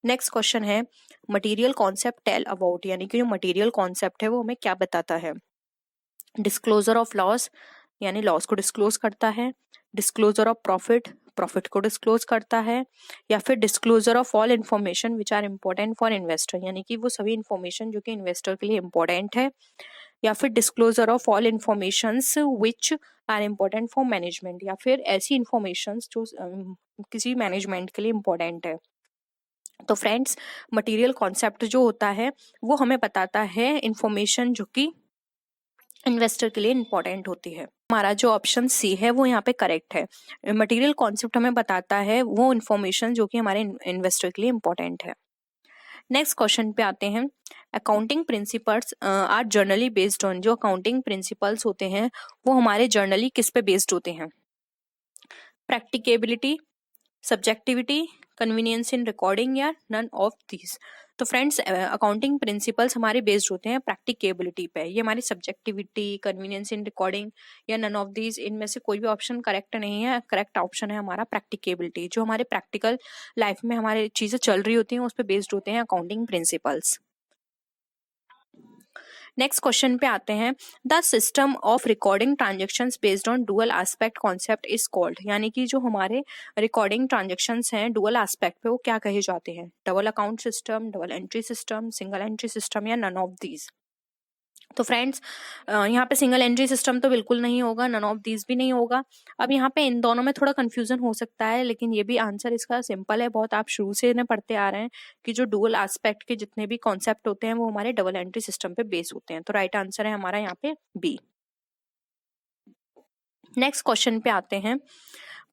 नेक्स्ट क्वेश्चन है, मटेरियल कॉन्सेप्ट टेल अबाउट, यानी कि जो मटेरियल कॉन्सेप्ट है वो हमें क्या बताता है, डिस्क्लोजर ऑफ लॉस, यानी लॉस को डिस्क्लोज करता है, डिस्क्लोजर ऑफ प्रॉफिट, प्रॉफिट को डिस्क्लोज करता है, या फिर disclosure of all information which are important for investor, यानी कि वो सभी इन्फॉर्मेशन जो कि इन्वेस्टर के लिए इम्पोर्टेंट है, या फिर disclosure of all information which are important for management, या फिर ऐसी इन्फॉर्मेशन जो किसी मैनेजमेंट के लिए इम्पोर्टेंट है। तो फ्रेंड्स मटेरियल कॉन्सेप्ट जो होता है वो हमें बताता है इन्फॉर्मेशन जो कि इन्वेस्टर के लिए इंपॉर्टेंट होती है। हमारा जो ऑप्शन सी है वो यहाँ पे करेक्ट है। मटेरियल कॉन्सेप्ट हमें बताता है वो इन्फॉर्मेशन जो कि हमारे इन्वेस्टर के लिए इंपॉर्टेंट है। नेक्स्ट क्वेश्चन पे आते हैं, accounting principles are generally based on, जो अकाउंटिंग प्रिंसिपल्स होते हैं वो हमारे जर्नली किस पे बेस्ड होते हैं, प्रैक्टिकेबिलिटी, सब्जेक्टिविटी, कन्वीनियंस इन रिकॉर्डिंग या नन ऑफ दीज। तो फ्रेंड्स अकाउंटिंग प्रिंसिपल्स हमारे बेस्ड होते हैं प्रैक्टिकेबिलिटी पे, ये हमारी सब्जेक्टिविटी, कन्वीनियंस इन रिकॉर्डिंग या नन ऑफ दीज, इनमें से कोई भी ऑप्शन करेक्ट नहीं है। करेक्ट ऑप्शन है हमारा प्रैक्टिकेबिलिटी, जो हमारे प्रैक्टिकल लाइफ में हमारे चीजें चल रही होती हैं उस पर बेस्ड होते हैं अकाउंटिंग प्रिंसिपल्स। नेक्स्ट क्वेश्चन पे आते हैं, the system of recording transactions based on dual aspect concept is called, यानी कि जो हमारे रिकॉर्डिंग ट्रांजेक्शन्स हैं डुअल एस्पेक्ट पे वो क्या कहे जाते हैं, double account system, double entry system, single entry system या नन ऑफ दीज। तो फ्रेंड्स यहाँ पे सिंगल एंट्री सिस्टम तो बिल्कुल नहीं होगा, नन ऑफ दीज भी नहीं होगा। अब यहाँ पे इन दोनों में थोड़ा कंफ्यूजन हो सकता है, लेकिन ये भी आंसर इसका सिंपल है बहुत, आप शुरू से इन्हें पढ़ते आ रहे हैं कि जो डुअल एस्पेक्ट के जितने भी कॉन्सेप्ट होते हैं वो हमारे डबल एंट्री सिस्टम पे बेस होते हैं। तो राइट आंसर है हमारा यहाँ पे बी। नेक्स्ट क्वेश्चन पे आते हैं,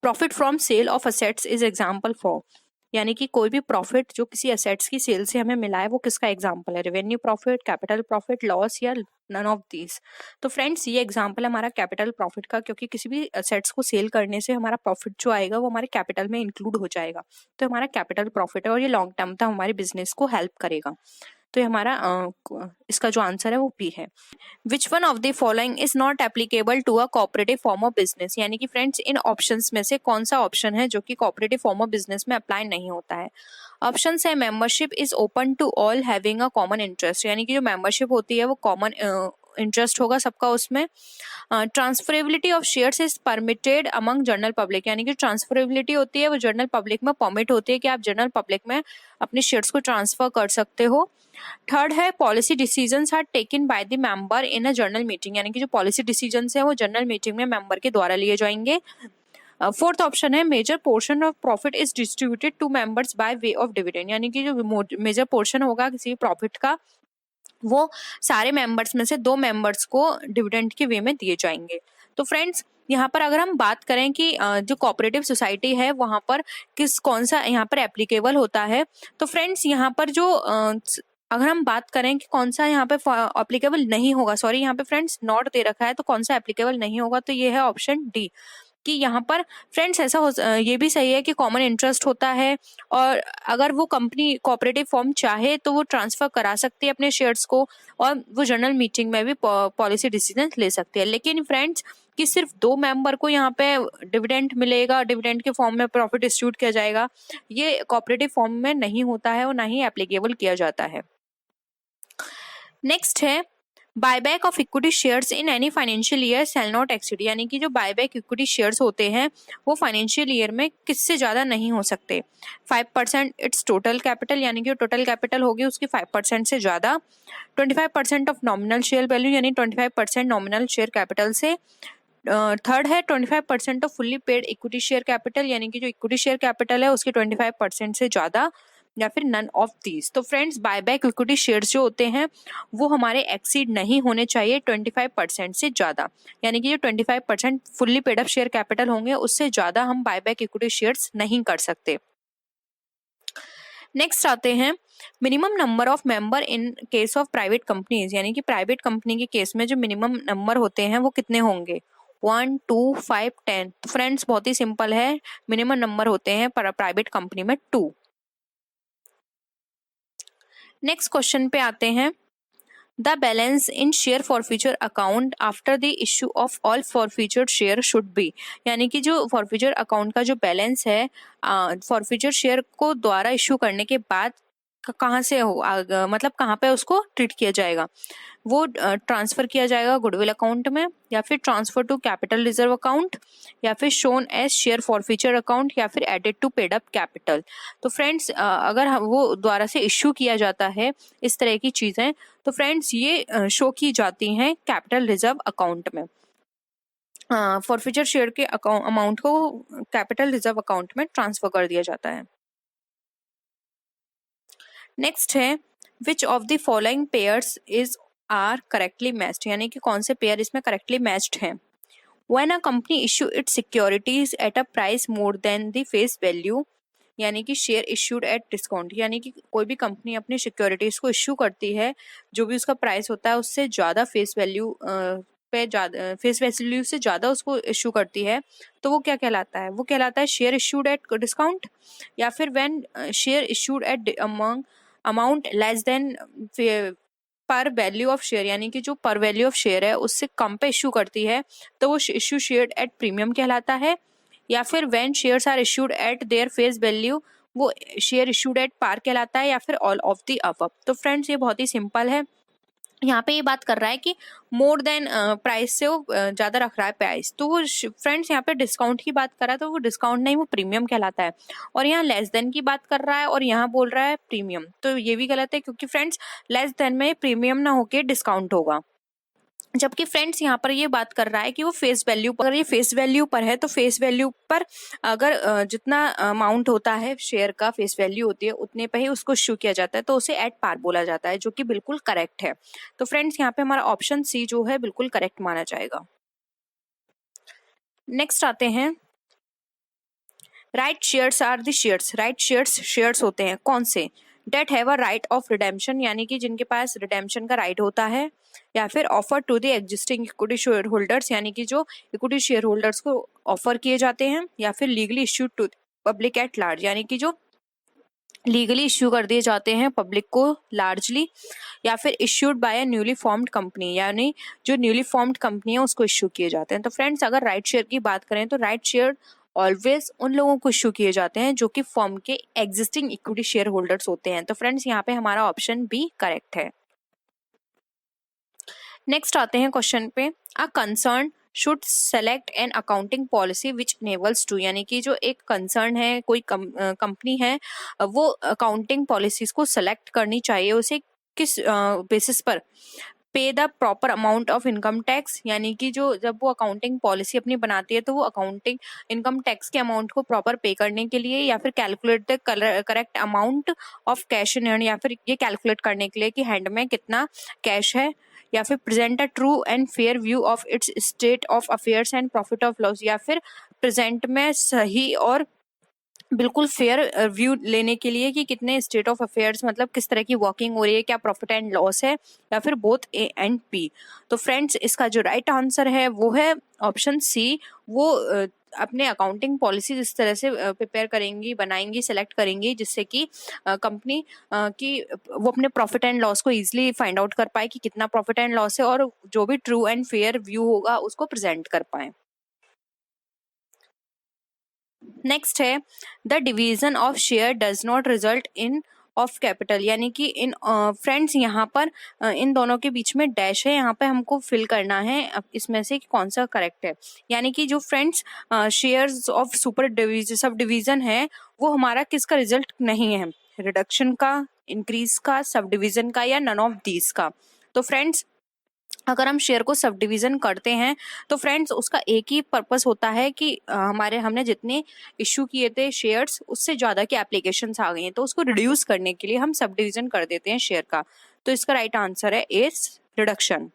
profit from sale of assets is example for, यानी कि कोई भी प्रॉफिट जो किसी असेट्स की सेल से हमें मिला है वो किसका एग्जाम्पल है, revenue profit, capital profit, loss या नन ऑफ दीज। तो फ्रेंड्स ये एग्जाम्पल है हमारा कैपिटल प्रॉफिट का, क्योंकि किसी भी असेट्स को सेल करने से हमारा प्रॉफिट जो आएगा वो हमारे कैपिटल में इंक्लूड हो जाएगा, तो हमारा कैपिटल प्रॉफिट है और ये लॉन्ग टर्म तक हमारे बिजनेस को हेल्प करेगा। तो ये हमारा इसका जो आंसर है वो पी है। Which one of the following is not applicable to a cooperative form of business, यानी कि फ्रेंड्स इन ऑप्शंस में से कौन सा ऑप्शन है जो कि कोऑपरेटिव फॉर्म ऑफ बिजनेस में अप्लाई नहीं होता है। ऑप्शन है membership is open to all having a common interest, यानी कि जो मेंबरशिप होती है वो कॉमन इंटरेस्ट होगा सबका उसमें। Transferability of shares is permitted among general public, यानी कि ट्रांसफरेबिलिटी होती है वो जनरल पब्लिक में परमिट होती है कि आप जनरल पब्लिक में अपने शेयर्स को ट्रांसफर कर सकते हो। थर्ड है policy decisions are taken by the member in a general meeting, यानी कि जो पॉलिसी डिसीजंस है वो जनरल मीटिंग में मेंबर के द्वारा लिए जाएंगे। फोर्थ ऑप्शन है major portion of profit is distributed to members by way of dividend, यानी कि जो मेजर पोर्शन होगा किसी प्रॉफिट का वो सारे मेंबर्स में से 2 मेंबर्स को डिविडेंड के वे में दिए जाएंगे। तो फ्रेंड्स यहाँ पर अगर हम बात करें कि जो कोऑपरेटिव सोसाइटी है वहां पर कौन सा यहाँ पर एप्लीकेबल होता है, तो फ्रेंड्स यहाँ पर जो अगर हम बात करें कि कौन सा यहाँ पे एप्लीकेबल नहीं होगा, सॉरी यहाँ पे फ्रेंड्स नॉट दे रखा है, तो कौन सा एप्लीकेबल नहीं होगा, तो ये है ऑप्शन डी कि यहाँ पर फ्रेंड्स ये भी सही है कि कॉमन इंटरेस्ट होता है और अगर वो कंपनी कोऑपरेटिव फॉर्म चाहे तो वो ट्रांसफर करा सकती है अपने शेयर्स को और वो जनरल मीटिंग में भी पॉलिसी डिसीजन ले सकती है। लेकिन फ्रेंड्स कि सिर्फ 2 मेंबर को यहाँ पे डिविडेंड मिलेगा, डिविडेंड के फॉर्म में प्रॉफिट डिस्ट्रीब्यूट किया जाएगा, ये कोऑपरेटिव फॉर्म में नहीं होता है और ना ही एप्लीकेबल किया जाता है। नेक्स्ट है buyback of equity shares in any financial year shall not exceed, यानी कि जो बायबैक इक्विटी शेयर्स होते हैं वो फाइनेंशियल ईयर में किससे ज्यादा नहीं हो सकते। 5% इट्स टोटल कैपिटल, यानी कि टोटल कैपिटल होगी उसकी 5% से ज्यादा। 25% ऑफ नॉमिनल शेयर वैल्यू, यानी 25% नॉमिनल शेयर कैपिटल से। थर्ड है 25% off fully paid equity share capital, यानी कि जो इक्विटी शेयर कैपिटल है उसके 25% से ज्यादा, या फिर नन ऑफ दीज। तो फ्रेंड्स बायबैक इक्विटी शेयर्स जो होते हैं वो हमारे एक्सीड नहीं होने चाहिए 25% से ज्यादा, यानी कि जो 25% fully paid up share capital होंगे उससे ज्यादा हम बायबैक इक्विटी शेयर्स नहीं कर सकते। नेक्स्ट आते हैं minimum number of member in case of private companies, यानी कि प्राइवेट कंपनी के केस में जो मिनिमम नंबर होते हैं वो कितने होंगे, 1, 2, 5, 10। फ्रेंड्स बहुत ही सिंपल है, मिनिमम नंबर होते हैं प्राइवेट कंपनी में 2। नेक्स्ट क्वेश्चन पे आते हैं the balance in share forfeiture account after the issue of all forfeiture share should B, यानी कि जो फॉरफीचर अकाउंट का जो बैलेंस है फॉरफीचर शेयर को द्वारा इश्यू करने के बाद कहाँ से मतलब कहाँ पे उसको ट्रीट किया जाएगा, वो ट्रांसफर किया जाएगा गुडविल अकाउंट में, या फिर transfer to capital reserve account, या फिर shown as share forfeiture account, या फिर added to paid up capital. तो फ्रेंड्स अगर वो द्वारा से इश्यू किया जाता है इस तरह की चीजें, तो फ्रेंड्स ये शो की जाती हैं कैपिटल रिजर्व अकाउंट में। फॉरफीचर शेयर के अमाउंट को कैपिटल रिजर्व अकाउंट में ट्रांसफर कर दिया जाता है। नेक्स्ट है which of the following pairs is are correctly matched, यानी कि कौन से पेयर इसमें करेक्टली मैच्ड हैं। When a company issue its securities at a price more than the face value, यानी कि शेयर इश्यूड एट डिस्काउंट, यानी कि कोई भी कंपनी अपनी सिक्योरिटीज को इश्यू करती है जो भी उसका प्राइस होता है उससे ज्यादा फेस वैल्यू फेस वैल्यू से ज्यादा उसको इश्यू करती है, तो वो क्या कहलाता है, वो कहलाता है शेयर इश्यूड एट डिस्काउंट, या फिर when share issued eight amount less than पर वैल्यू ऑफ शेयर, यानी कि जो पर वैल्यू ऑफ शेयर है उससे कम पे इश्यू करती है तो वो इश्यू शेयर एट प्रीमियम कहलाता है, या फिर when shares are issued at their face value वो शेयर इश्यूड एट पार कहलाता है, या फिर ऑल ऑफ द अबव। तो फ्रेंड्स ये बहुत ही सिंपल है, यहाँ पे ये बात कर रहा है कि मोर देन प्राइस से वो ज्यादा रख रहा है प्राइस, तो वो फ्रेंड्स यहाँ पे डिस्काउंट की बात कर रहा है तो वो डिस्काउंट नहीं वो प्रीमियम कहलाता है, और यहाँ लेस देन की बात कर रहा है और यहाँ बोल रहा है प्रीमियम, तो ये भी गलत है क्योंकि फ्रेंड्स लेस देन में प्रीमियम ना होके डिस्काउंट होगा। जबकि फ्रेंड्स यहाँ पर ये बात कर रहा है कि वो फेस वैल्यू पर, अगर ये फेस वैल्यू पर है तो फेस वैल्यू पर अगर जितना अमाउंट होता है शेयर का फेस वैल्यू होती है उतने पे ही उसको इश्यू किया जाता है, तो उसे एट पार बोला जाता है, जो कि बिल्कुल करेक्ट है। तो फ्रेंड्स यहाँ पे हमारा ऑप्शन सी जो है बिल्कुल करेक्ट माना जाएगा। नेक्स्ट आते हैं right shares are the shares, right shares shares होते हैं कौन से, that have a right of redemption यानी कि जिनके पास रिडेम्पशन का राइट होता है, या फिर offer to the existing equity share holders यानी कि जो इक्विटी शेयर होल्डर्स को ऑफर किए जाते हैं, या फिर legally issued to public at large यानी कि जो लीगली इश्यू कर दिए जाते हैं पब्लिक को लार्जली, या फिर issued by a newly formed company यानी जो न्यूली फॉर्म्ड कंपनी है उसको इश्यू किए जाते हैं। तो फ्रेंड्स अगर राइट शेयर की बात करें तो राइट शेयर ऑलवेज उन लोगों को इश्यू किए जाते हैं जो कि फर्म के एग्जिस्टिंग इक्विटी शेयर होल्डर्स होते हैं। तो फ्रेंड्स यहाँ पे हमारा ऑप्शन बी करेक्ट है। नेक्स्ट आते हैं क्वेश्चन पे, a concern should select an accounting policy which enables to यानी कि जो एक कंसर्न है कोई कंपनी है वो अकाउंटिंग पॉलिसीज को सेलेक्ट करनी चाहिए, उसे किस बेसिस पर, पे the proper amount of income tax यानी कि जो जब वो अकाउंटिंग पॉलिसी अपनी बनाती है तो वो अकाउंटिंग इनकम टैक्स के अमाउंट को प्रॉपर पे करने के लिए, या फिर calculate the correct amount of cash in hand, या फिर ये कैलकुलेट करने के लिए कि हैंड में कितना कैश है, या फिर present a true and fair view of its state of affairs and profit of loss, या फिर प्रेजेंट में सही और बिल्कुल फेयर व्यू लेने के लिए कि कितने स्टेट ऑफ अफेयर्स मतलब किस तरह की वर्किंग हो रही है, क्या प्रॉफिट एंड लॉस है, या फिर बोथ ए एंड बी। तो फ्रेंड्स इसका जो राइट आंसर है वो है ऑप्शन सी, वो अपने अकाउंटिंग पॉलिसी इस तरह से प्रिपेयर करेंगी, बनाएंगी, सेलेक्ट करेंगी जिससे कि कंपनी की वो अपने प्रॉफिट एंड लॉस को इजीली फाइंड आउट कर पाए कि कितना प्रॉफिट एंड लॉस है, और जो भी ट्रू एंड फेयर व्यू होगा उसको प्रेजेंट कर पाए। नेक्स्ट है, the division of share does not result in of capital यानी कि इन फ्रेंड्स यहाँ पर इन दोनों के बीच में डैश है, यहाँ पे हमको फिल करना है अब इसमें से कि कौन सा करेक्ट है। यानी कि जो friends shares of super division sub division है वो हमारा किसका रिजल्ट नहीं है, रिडक्शन का, इंक्रीज का, सब डिवीजन का, या नन ऑफ दीज का। तो फ्रेंड्स अगर हम शेयर को सब डिवीजन करते हैं तो फ्रेंड्स उसका एक ही पर्पस होता है कि हमने जितने इश्यू किए थे शेयर्स उससे ज़्यादा की एप्लीकेशंस आ गई हैं तो उसको रिड्यूस करने के लिए हम सब डिवीजन कर देते हैं शेयर का। तो इसका राइट आंसर है ए, रिडक्शन।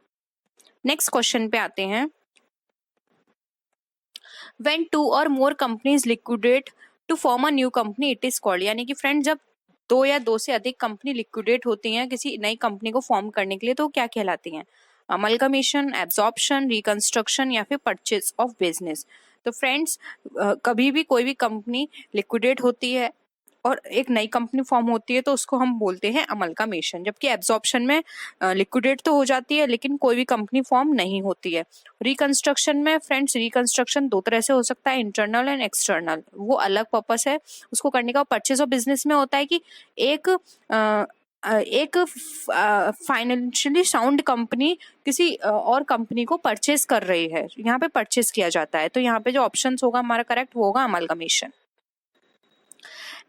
नेक्स्ट क्वेश्चन पे आते हैं, व्हेन टू और more companies liquidate to form a new company it is called यानी कि फ्रेंड्स जब दो या दो से अधिक कंपनी लिक्विडेट होती हैं किसी नई कंपनी को फॉर्म करने के लिए तो क्या कहलाती हैं, अमलगमेशन, एब्जॉर्प्शन, रिकंस्ट्रक्शन, या फिर परचेज ऑफ बिजनेस। तो फ्रेंड्स कभी भी कोई भी कंपनी लिक्विडेट होती है और एक नई कंपनी फॉर्म होती है तो उसको हम बोलते हैं अमलगमेशन, जबकि एब्जॉर्प्शन में लिक्विडेट तो हो जाती है लेकिन कोई भी कंपनी फॉर्म नहीं होती है। रिकंस्ट्रक्शन में फ्रेंड्स रिकंस्ट्रक्शन दो तरह से हो सकता है, इंटरनल एंड एक्सटर्नल, वो अलग पर्पस है उसको करने का। परचेज ऑफ बिजनेस में होता है कि एक फाइनेंशियली साउंड कंपनी किसी और कंपनी को परचेज कर रही है, यहाँ पे परचेज किया जाता है। तो यहाँ पे जो ऑप्शंस होगा हमारा करेक्ट वो होगा अमलगमेशन।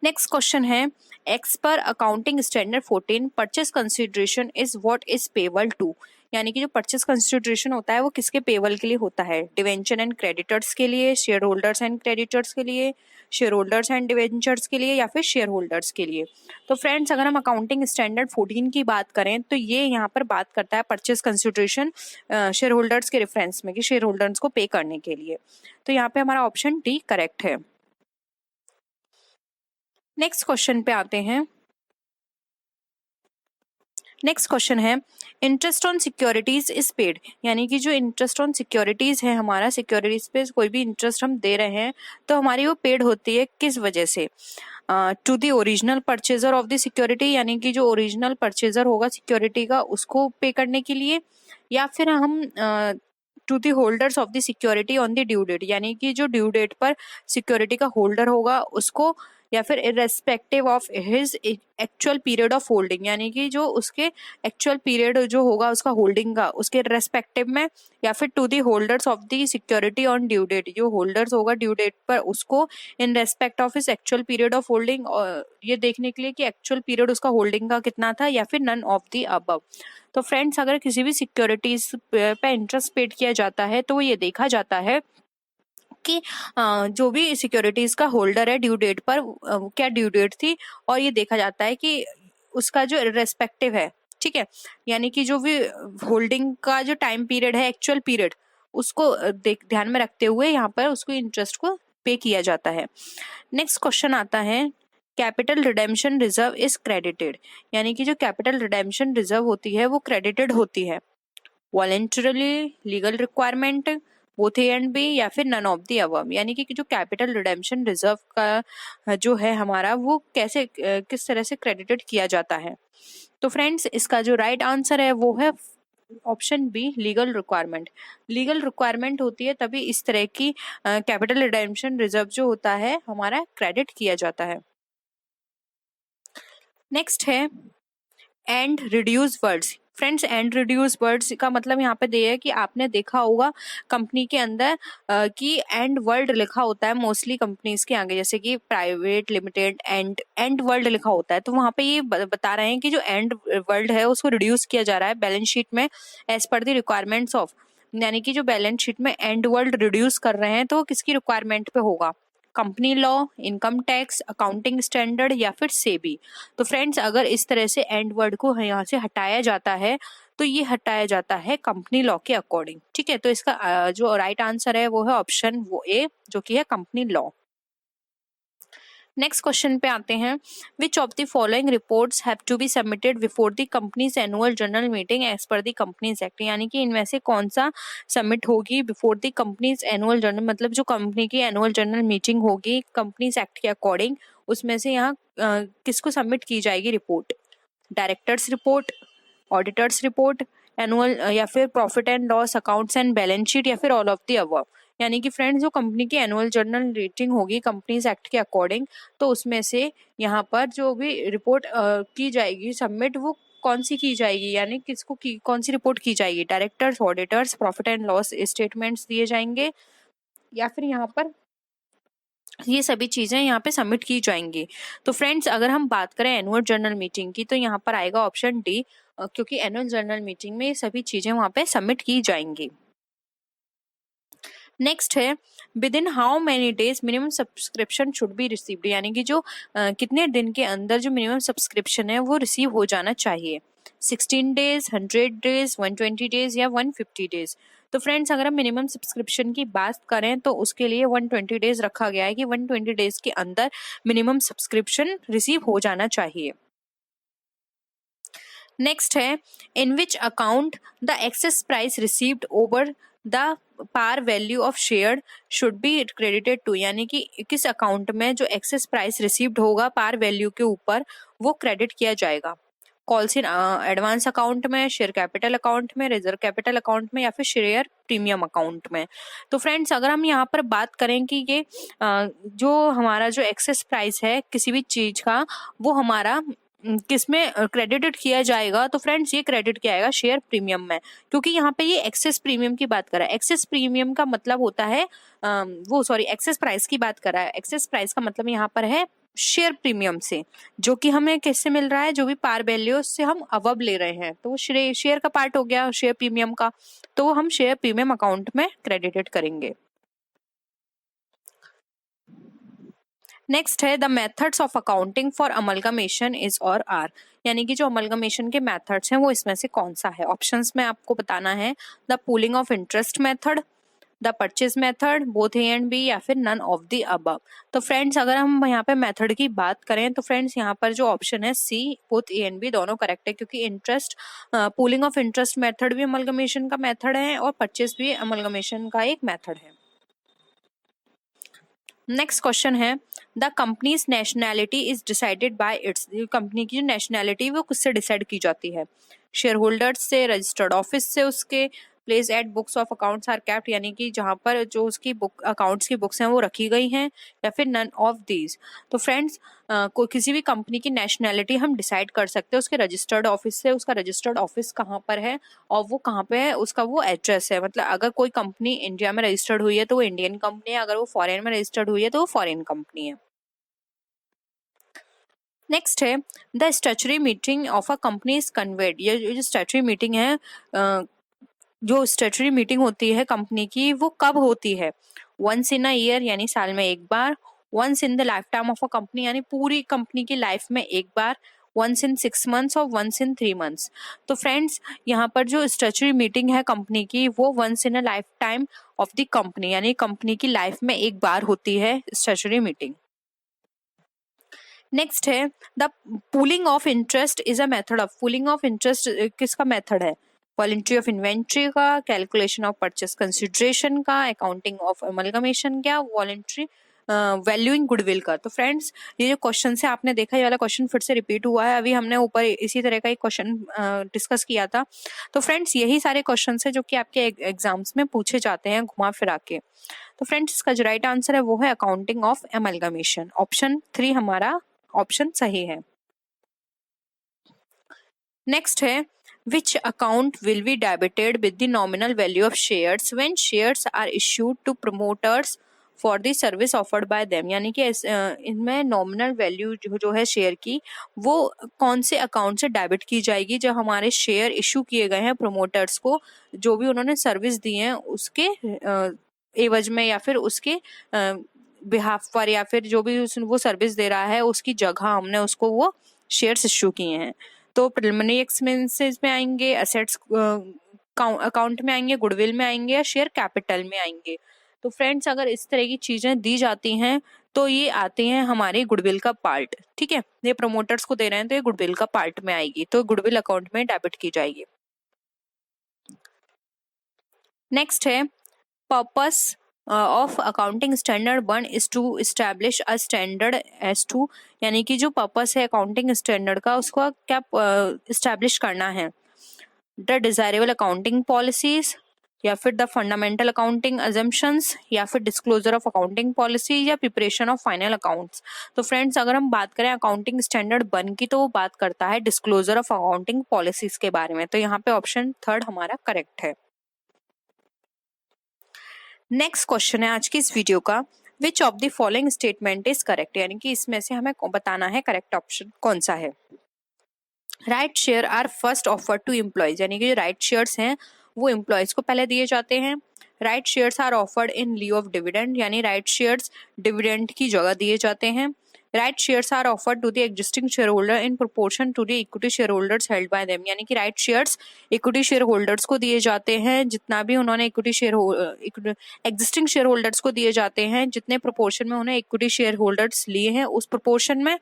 नेक्स्ट क्वेश्चन है, as per accounting standard 14 purchase consideration is what is payable to यानी कि जो परचेज कंसिडरेशन होता है वो किसके पेबल के लिए होता है, डिवेंचर एंड क्रेडिटर्स के लिए, शेयर होल्डर्स एंड क्रेडिटर्स के लिए, शेयर होल्डर्स एंड डिवेंचर्स के लिए, या फिर शेयर होल्डर्स के लिए। तो फ्रेंड्स अगर हम अकाउंटिंग स्टैंडर्ड 14 की बात करें तो ये यहाँ पर बात करता है परचेज कंसिडरेशन शेयर होल्डर्स के रेफरेंस में कि शेयर होल्डर्स को पे करने के लिए। तो यहाँ पे हमारा ऑप्शन डी करेक्ट है। नेक्स्ट क्वेश्चन पे आते हैं, नेक्स्ट क्वेश्चन है, interest on securities is paid यानी कि जो इंटरेस्ट ऑन सिक्योरिटीज है हमारा सिक्योरिटीज पे कोई भी इंटरेस्ट हम दे रहे हैं तो हमारी वो पेड होती है किस वजह से, to the original purchaser of the security यानी कि जो ओरिजिनल परचेजर होगा सिक्योरिटी का उसको पे करने के लिए, या फिर हम to the holders of the security on the due date यानी कि जो ड्यू डेट पर सिक्योरिटी का होल्डर होगा उसको, या फिर irrespective of his actual period of holding यानी कि जो उसके एक्चुअल पीरियड जो होगा उसका होल्डिंग का उसके रेस्पेक्टिव में, या फिर to the holders of the security on due date जो होल्डर्स होगा ड्यू डेट पर उसको in respect of his actual period of holding, और ये देखने के लिए कि एक्चुअल पीरियड उसका होल्डिंग का कितना था, या फिर नन ऑफ दी अबव। तो फ्रेंड्स अगर किसी भी सिक्योरिटीज पे इंटरेस्ट पेड किया जाता है तो ये देखा जाता है कि जो भी सिक्योरिटीज का होल्डर है ड्यू डेट पर क्या ड्यू डेट थी, और ये देखा जाता है कि उसका जो रेस्पेक्टिव है, ठीक है, यानी कि जो भी होल्डिंग का जो टाइम पीरियड है एक्चुअल पीरियड उसको ध्यान में रखते हुए यहाँ पर उसको इंटरेस्ट को पे किया जाता है। नेक्स्ट क्वेश्चन आता है capital redemption reserve is credited, यानी कि जो कैपिटल रिडेम्पशन रिजर्व होती है वो क्रेडिटेड होती है voluntarily, legal requirement, both A and B, या फिर नन ऑफ द अबव। यानी कि जो कैपिटल रिडेम्पशन रिजर्व का जो है हमारा वो कैसे किस तरह से क्रेडिटेड किया जाता है। तो फ्रेंड्स इसका जो राइट आंसर है वो है option B, legal requirement. Legal requirement होती है तभी इस तरह की कैपिटल रिडेम्पशन रिजर्व जो होता है हमारा क्रेडिट किया जाता है। नेक्स्ट है and reduce words. Friends and reduce words का मतलब यहाँ पे दिया है कि आपने देखा होगा कंपनी के अंदर कि एंड वर्ड लिखा होता है मोस्टली कंपनीज के आगे, जैसे कि प्राइवेट लिमिटेड एंड वर्ड लिखा होता है। तो वहाँ पे ये बता रहे हैं कि जो एंड वर्ड है उसको रिड्यूस किया जा रहा है बैलेंस शीट में as per the requirements of, यानी कि जो बैलेंस शीट में एंड वर्ड रिड्यूस कर रहे हैं तो किसकी रिक्वायरमेंट पे होगा, company law, income tax, accounting standard या फिर सेबी। तो फ्रेंड्स अगर इस तरह से एंड वर्ड को यहाँ से हटाया जाता है तो ये हटाया जाता है कंपनी लॉ के अकॉर्डिंग। ठीक है, तो इसका जो राइट आंसर है वो है ऑप्शन वो ए, जो कि है कंपनी लॉ। नेक्स्ट क्वेश्चन पे आते हैं, which of the following reports have to be submitted before the company's annual general meeting as per the companies act, यानी कि इनमें से कौन सा सबमिट होगी before the company's annual general, मतलब जो कंपनी की एनुअल जनरल मीटिंग होगी कंपनीज एक्ट के अकॉर्डिंग उसमें से यहाँ किसको सबमिट की जाएगी report, directors report, auditors report, annual या फिर profit and loss accounts and balance sheet, या फिर ऑल ऑफ द अबव। यानी कि फ्रेंड्स जो कंपनी की एनुअल जनरल मीटिंग होगी कंपनीज एक्ट के अकॉर्डिंग तो उसमें से यहाँ पर जो भी रिपोर्ट की जाएगी सबमिट वो कौन सी की जाएगी, यानी किसको कौन सी रिपोर्ट की जाएगी, directors, auditors, profit and loss statements दिए जाएंगे या फिर यहाँ पर ये सभी चीजें यहाँ पे सबमिट की जाएंगी। तो फ्रेंड्स अगर हम बात करें एनुअल जनरल मीटिंग की तो यहाँ पर आएगा ऑप्शन डी, क्योंकि एनुअल जनरल मीटिंग में ये सभी चीजें वहाँ पे सबमिट की जाएंगी। नेक्स्ट है with in how many days minimum subscription should be received, यानी कि जो कितने दिन के अंदर जो मिनिमम सब्सक्रिप्शन है वो रिसीव हो जाना चाहिए, 16 डेज, 100 डेज, 120 डेज या 150 डेज। तो फ्रेंड्स अगर हम मिनिमम सब्सक्रिप्शन की बात करें तो उसके लिए 120 डेज रखा गया है कि 120 डेज के अंदर मिनिमम सब्सक्रिप्शन रिसीव हो जाना चाहिए। नेक्स्ट है in which account the excess price received over the par value of share should be credited to, यानी कि किस अकाउंट में जो एक्सेस प्राइस रिसीव्ड होगा पार वैल्यू के ऊपर वो क्रेडिट किया जाएगा, कॉल्स इन एडवांस अकाउंट में, शेयर कैपिटल अकाउंट में, रिजर्व कैपिटल अकाउंट में या फिर शेयर प्रीमियम अकाउंट में। तो फ्रेंड्स अगर हम यहाँ पर बात करें कि ये जो हमारा जो एक्सेस प्राइस है किसी भी चीज का वो हमारा किस में क्रेडिटेड किया जाएगा, तो फ्रेंड्स ये क्रेडिट किया जाएगा शेयर प्रीमियम में, क्योंकि यहाँ पे ये एक्सेस प्रीमियम की बात कर रहा है। एक्सेस प्रीमियम का मतलब होता है एक्सेस प्राइस की बात कर रहा है। एक्सेस प्राइस का मतलब यहाँ पर है शेयर प्रीमियम से, जो कि हमें किससे मिल रहा है, जो भी पार वैल्यू से हम अवब ले रहे हैं तो वो शेयर का पार्ट हो गया शेयर प्रीमियम का, तो वो हम शेयर प्रीमियम अकाउंट में क्रेडिटेड करेंगे। नेक्स्ट है the methods of accounting for amalgamation is और आर, यानी कि जो अमलगमेशन के मेथड्स हैं वो इसमें से कौन सा है। ऑप्शंस में आपको बताना है the pooling of interest method, the purchase method, both A and B या फिर नन ऑफ द अबव। तो फ्रेंड्स अगर हम यहाँ पे मेथड की बात करें तो फ्रेंड्स यहाँ पर जो ऑप्शन है C both A and B दोनों करेक्ट है, क्योंकि interest pooling of interest method भी अमलगमेशन का मेथड है और परचेज भी अमलगमेशन का एक मेथड है। नेक्स्ट क्वेश्चन है the company's nationality is decided by its, company की जो नेशनैलिटी वो किससे डिसाइड की जाती है, शेयर होल्डर्स से, रजिस्टर्ड ऑफिस से, उसके place at books of accounts are kept, यानी कि जहाँ पर जो उसकी बुक अकाउंट्स की बुक्स हैं वो रखी गई हैं, या फिर नन ऑफ दीज। तो फ्रेंड्स कोई किसी भी कंपनी की नेशनैलिटी हम डिसाइड कर सकते हैं उसके रजिस्टर्ड ऑफिस से, उसका रजिस्टर्ड ऑफिस कहाँ पर है और वो कहाँ पे है, उसका वो एड्रेस है। मतलब अगर कोई कंपनी इंडिया में रजिस्टर्ड हुई है तो वो इंडियन कंपनी है, अगर वो फॉरेन में रजिस्टर्ड हुई है तो वो फॉरेन कंपनी है। नेक्स्ट है the statutory meeting of a company is conveyed, ये जो स्टैट्यूटरी मीटिंग है जो स्टैट्यूटरी मीटिंग होती है कंपनी की वो कब होती है, वंस इन अ ईयर यानी साल में एक बार, once in the lifetime of a company यानी पूरी कंपनी की लाइफ में एक बार, वंस इन 6 मंथ्स और वंस इन 3 मंथ्स। तो फ्रेंड्स यहाँ पर जो स्टैट्यूटरी मीटिंग है कंपनी की वो once in a lifetime of the company, यानी कंपनी की लाइफ में एक बार होती है स्टैट्यूटरी मीटिंग। नेक्स्ट है the pooling of interest is a method of, pooling of interest किसका मेथड है? वॉलेंट्री ऑफ इन्वेंट्री का, कैलकुलेशन ऑफ परचेस कंसिडरेशन का, अकाउंटिंग ऑफ अमलगमेशन का, वॉलेंट्री वैल्यूइंग गुडविल का। तो फ्रेंड्स ये जो क्वेश्चन है आपने देखा, ये वाला क्वेश्चन फिर से रिपीट हुआ है, अभी हमने ऊपर इसी तरह का एक क्वेश्चन डिस्कस किया था। तो फ्रेंड्स यही सारे क्वेश्चन है जो कि आपके एग्जाम्स में पूछे जाते हैं घुमा फिरा के। तो फ्रेंड्स इसका जो राइट आंसर है वो है अकाउंटिंग ऑफ एमलगमेशन, ऑप्शन 3 हमारा ऑप्शन सही है। नेक्स्ट है which account will be debited with the nominal value of shares when shares are issued to promoters for the service offered by them, यानी कि इनमें नॉमिनल वैल्यू जो है शेयर की वो कौन से अकाउंट से डेबिट की जाएगी जब हमारे शेयर इशू किए गए हैं प्रोमोटर्स को, जो भी उन्होंने सर्विस दी है उसके एवज में या फिर उसके बिहाफ पर, या फिर जो भी वो सर्विस दे रहा है उसकी जगह हमने उसको वो शेयर्स इशू किए हैं। तो प्रिलिमिनरी एक्सपेंसेस में आएंगे, असेट्स अकाउंट में आएंगे, गुडविल में आएंगे या शेयर कैपिटल में आएंगे। तो फ्रेंड्स अगर इस तरह की चीजें दी जाती हैं तो ये आते हैं हमारे गुडविल का पार्ट, ठीक है, ये प्रमोटर्स को दे रहे हैं तो ये गुडविल का पार्ट में आएगी, तो गुडविल अकाउंट में डेबिट की जाएगी। नेक्स्ट है purpose of accounting standard 1 is to establish a standard as to, यानी कि जो पर्पस है अकाउंटिंग स्टैंडर्ड का उसको क्या इस्टेब्लिश करना है? द डिजायरेबल अकाउंटिंग पॉलिसीज, या फिर द फंडामेंटल अकाउंटिंग अजम्पशंस, या फिर डिस्क्लोजर ऑफ अकाउंटिंग पॉलिसी, या प्रिपरेशन ऑफ फाइनल अकाउंट्स। तो फ्रेंड्स अगर हम बात करें अकाउंटिंग स्टैंडर्ड 1 की तो वो बात करता है डिस्क्लोजर ऑफ अकाउंटिंग पॉलिसीज के बारे में, तो यहाँ पे ऑप्शन 3 हमारा करेक्ट है। नेक्स्ट क्वेश्चन है आज की इस वीडियो का, विच of the following statement is correct, यानी कि इसमें से हमें बताना है करेक्ट ऑप्शन कौन सा है। Right share are first offer to employees, यानी कि जो राइट शेयर्स हैं वो एम्प्लॉयज को पहले दिए जाते हैं। Right shares are offered in lieu of dividend, यानी राइट शेयर्स डिविडेंड की जगह दिए जाते हैं। Right shares are offered to the existing share holder in proportion to the equity share holders held by them, यानी कि right shares equity share holders को दिए जाते हैं, जितना भी उन्होंने equity share existing share holders को दिए जाते हैं जितने प्रोपोर्शन में उन्हें इक्विटी शेयर होल्डर्स लिए हैं उस प्रोपोर्शन में।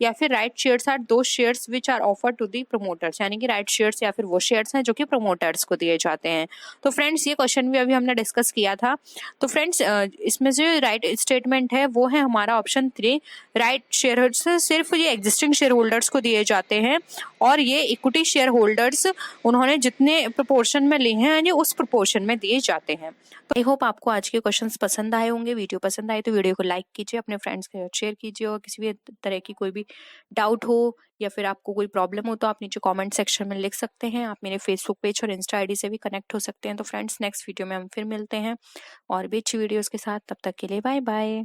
या फिर right shares are two shares which are offered to the promoters, यानी कि राइट शेयर्स या फिर वो शेयर्स हैं जो कि प्रमोटर्स को दिए जाते हैं। तो फ्रेंड्स ये क्वेश्चन भी अभी हमने डिस्कस किया था। तो फ्रेंड्स इसमें जो राइट स्टेटमेंट है वो है हमारा ऑप्शन 3, राइट शेयर्स सिर्फ ये एग्जिस्टिंग शेयर होल्डर्स को दिए जाते हैं और ये इक्विटी शेयर होल्डर्स उन्होंने जितने प्रोपोर्शन में लिए हैं ये उस प्रोपोर्शन में दिए जाते हैं। तो आई होप आपको आज के क्वेश्चंस पसंद आए होंगे। वीडियो पसंद आए तो वीडियो को लाइक कीजिए, अपने फ्रेंड्स के साथ शेयर कीजिए, और किसी भी तरह की कोई भी डाउट हो या फिर आपको कोई प्रॉब्लम हो तो आप नीचे कमेंट सेक्शन में लिख सकते हैं। आप मेरे फेसबुक पेज और इंस्टा आईडी से भी कनेक्ट हो सकते हैं। तो फ्रेंड्स नेक्स्ट वीडियो में हम फिर मिलते हैं और भी अच्छी वीडियोस के साथ, तब तक के लिए बाय बाय।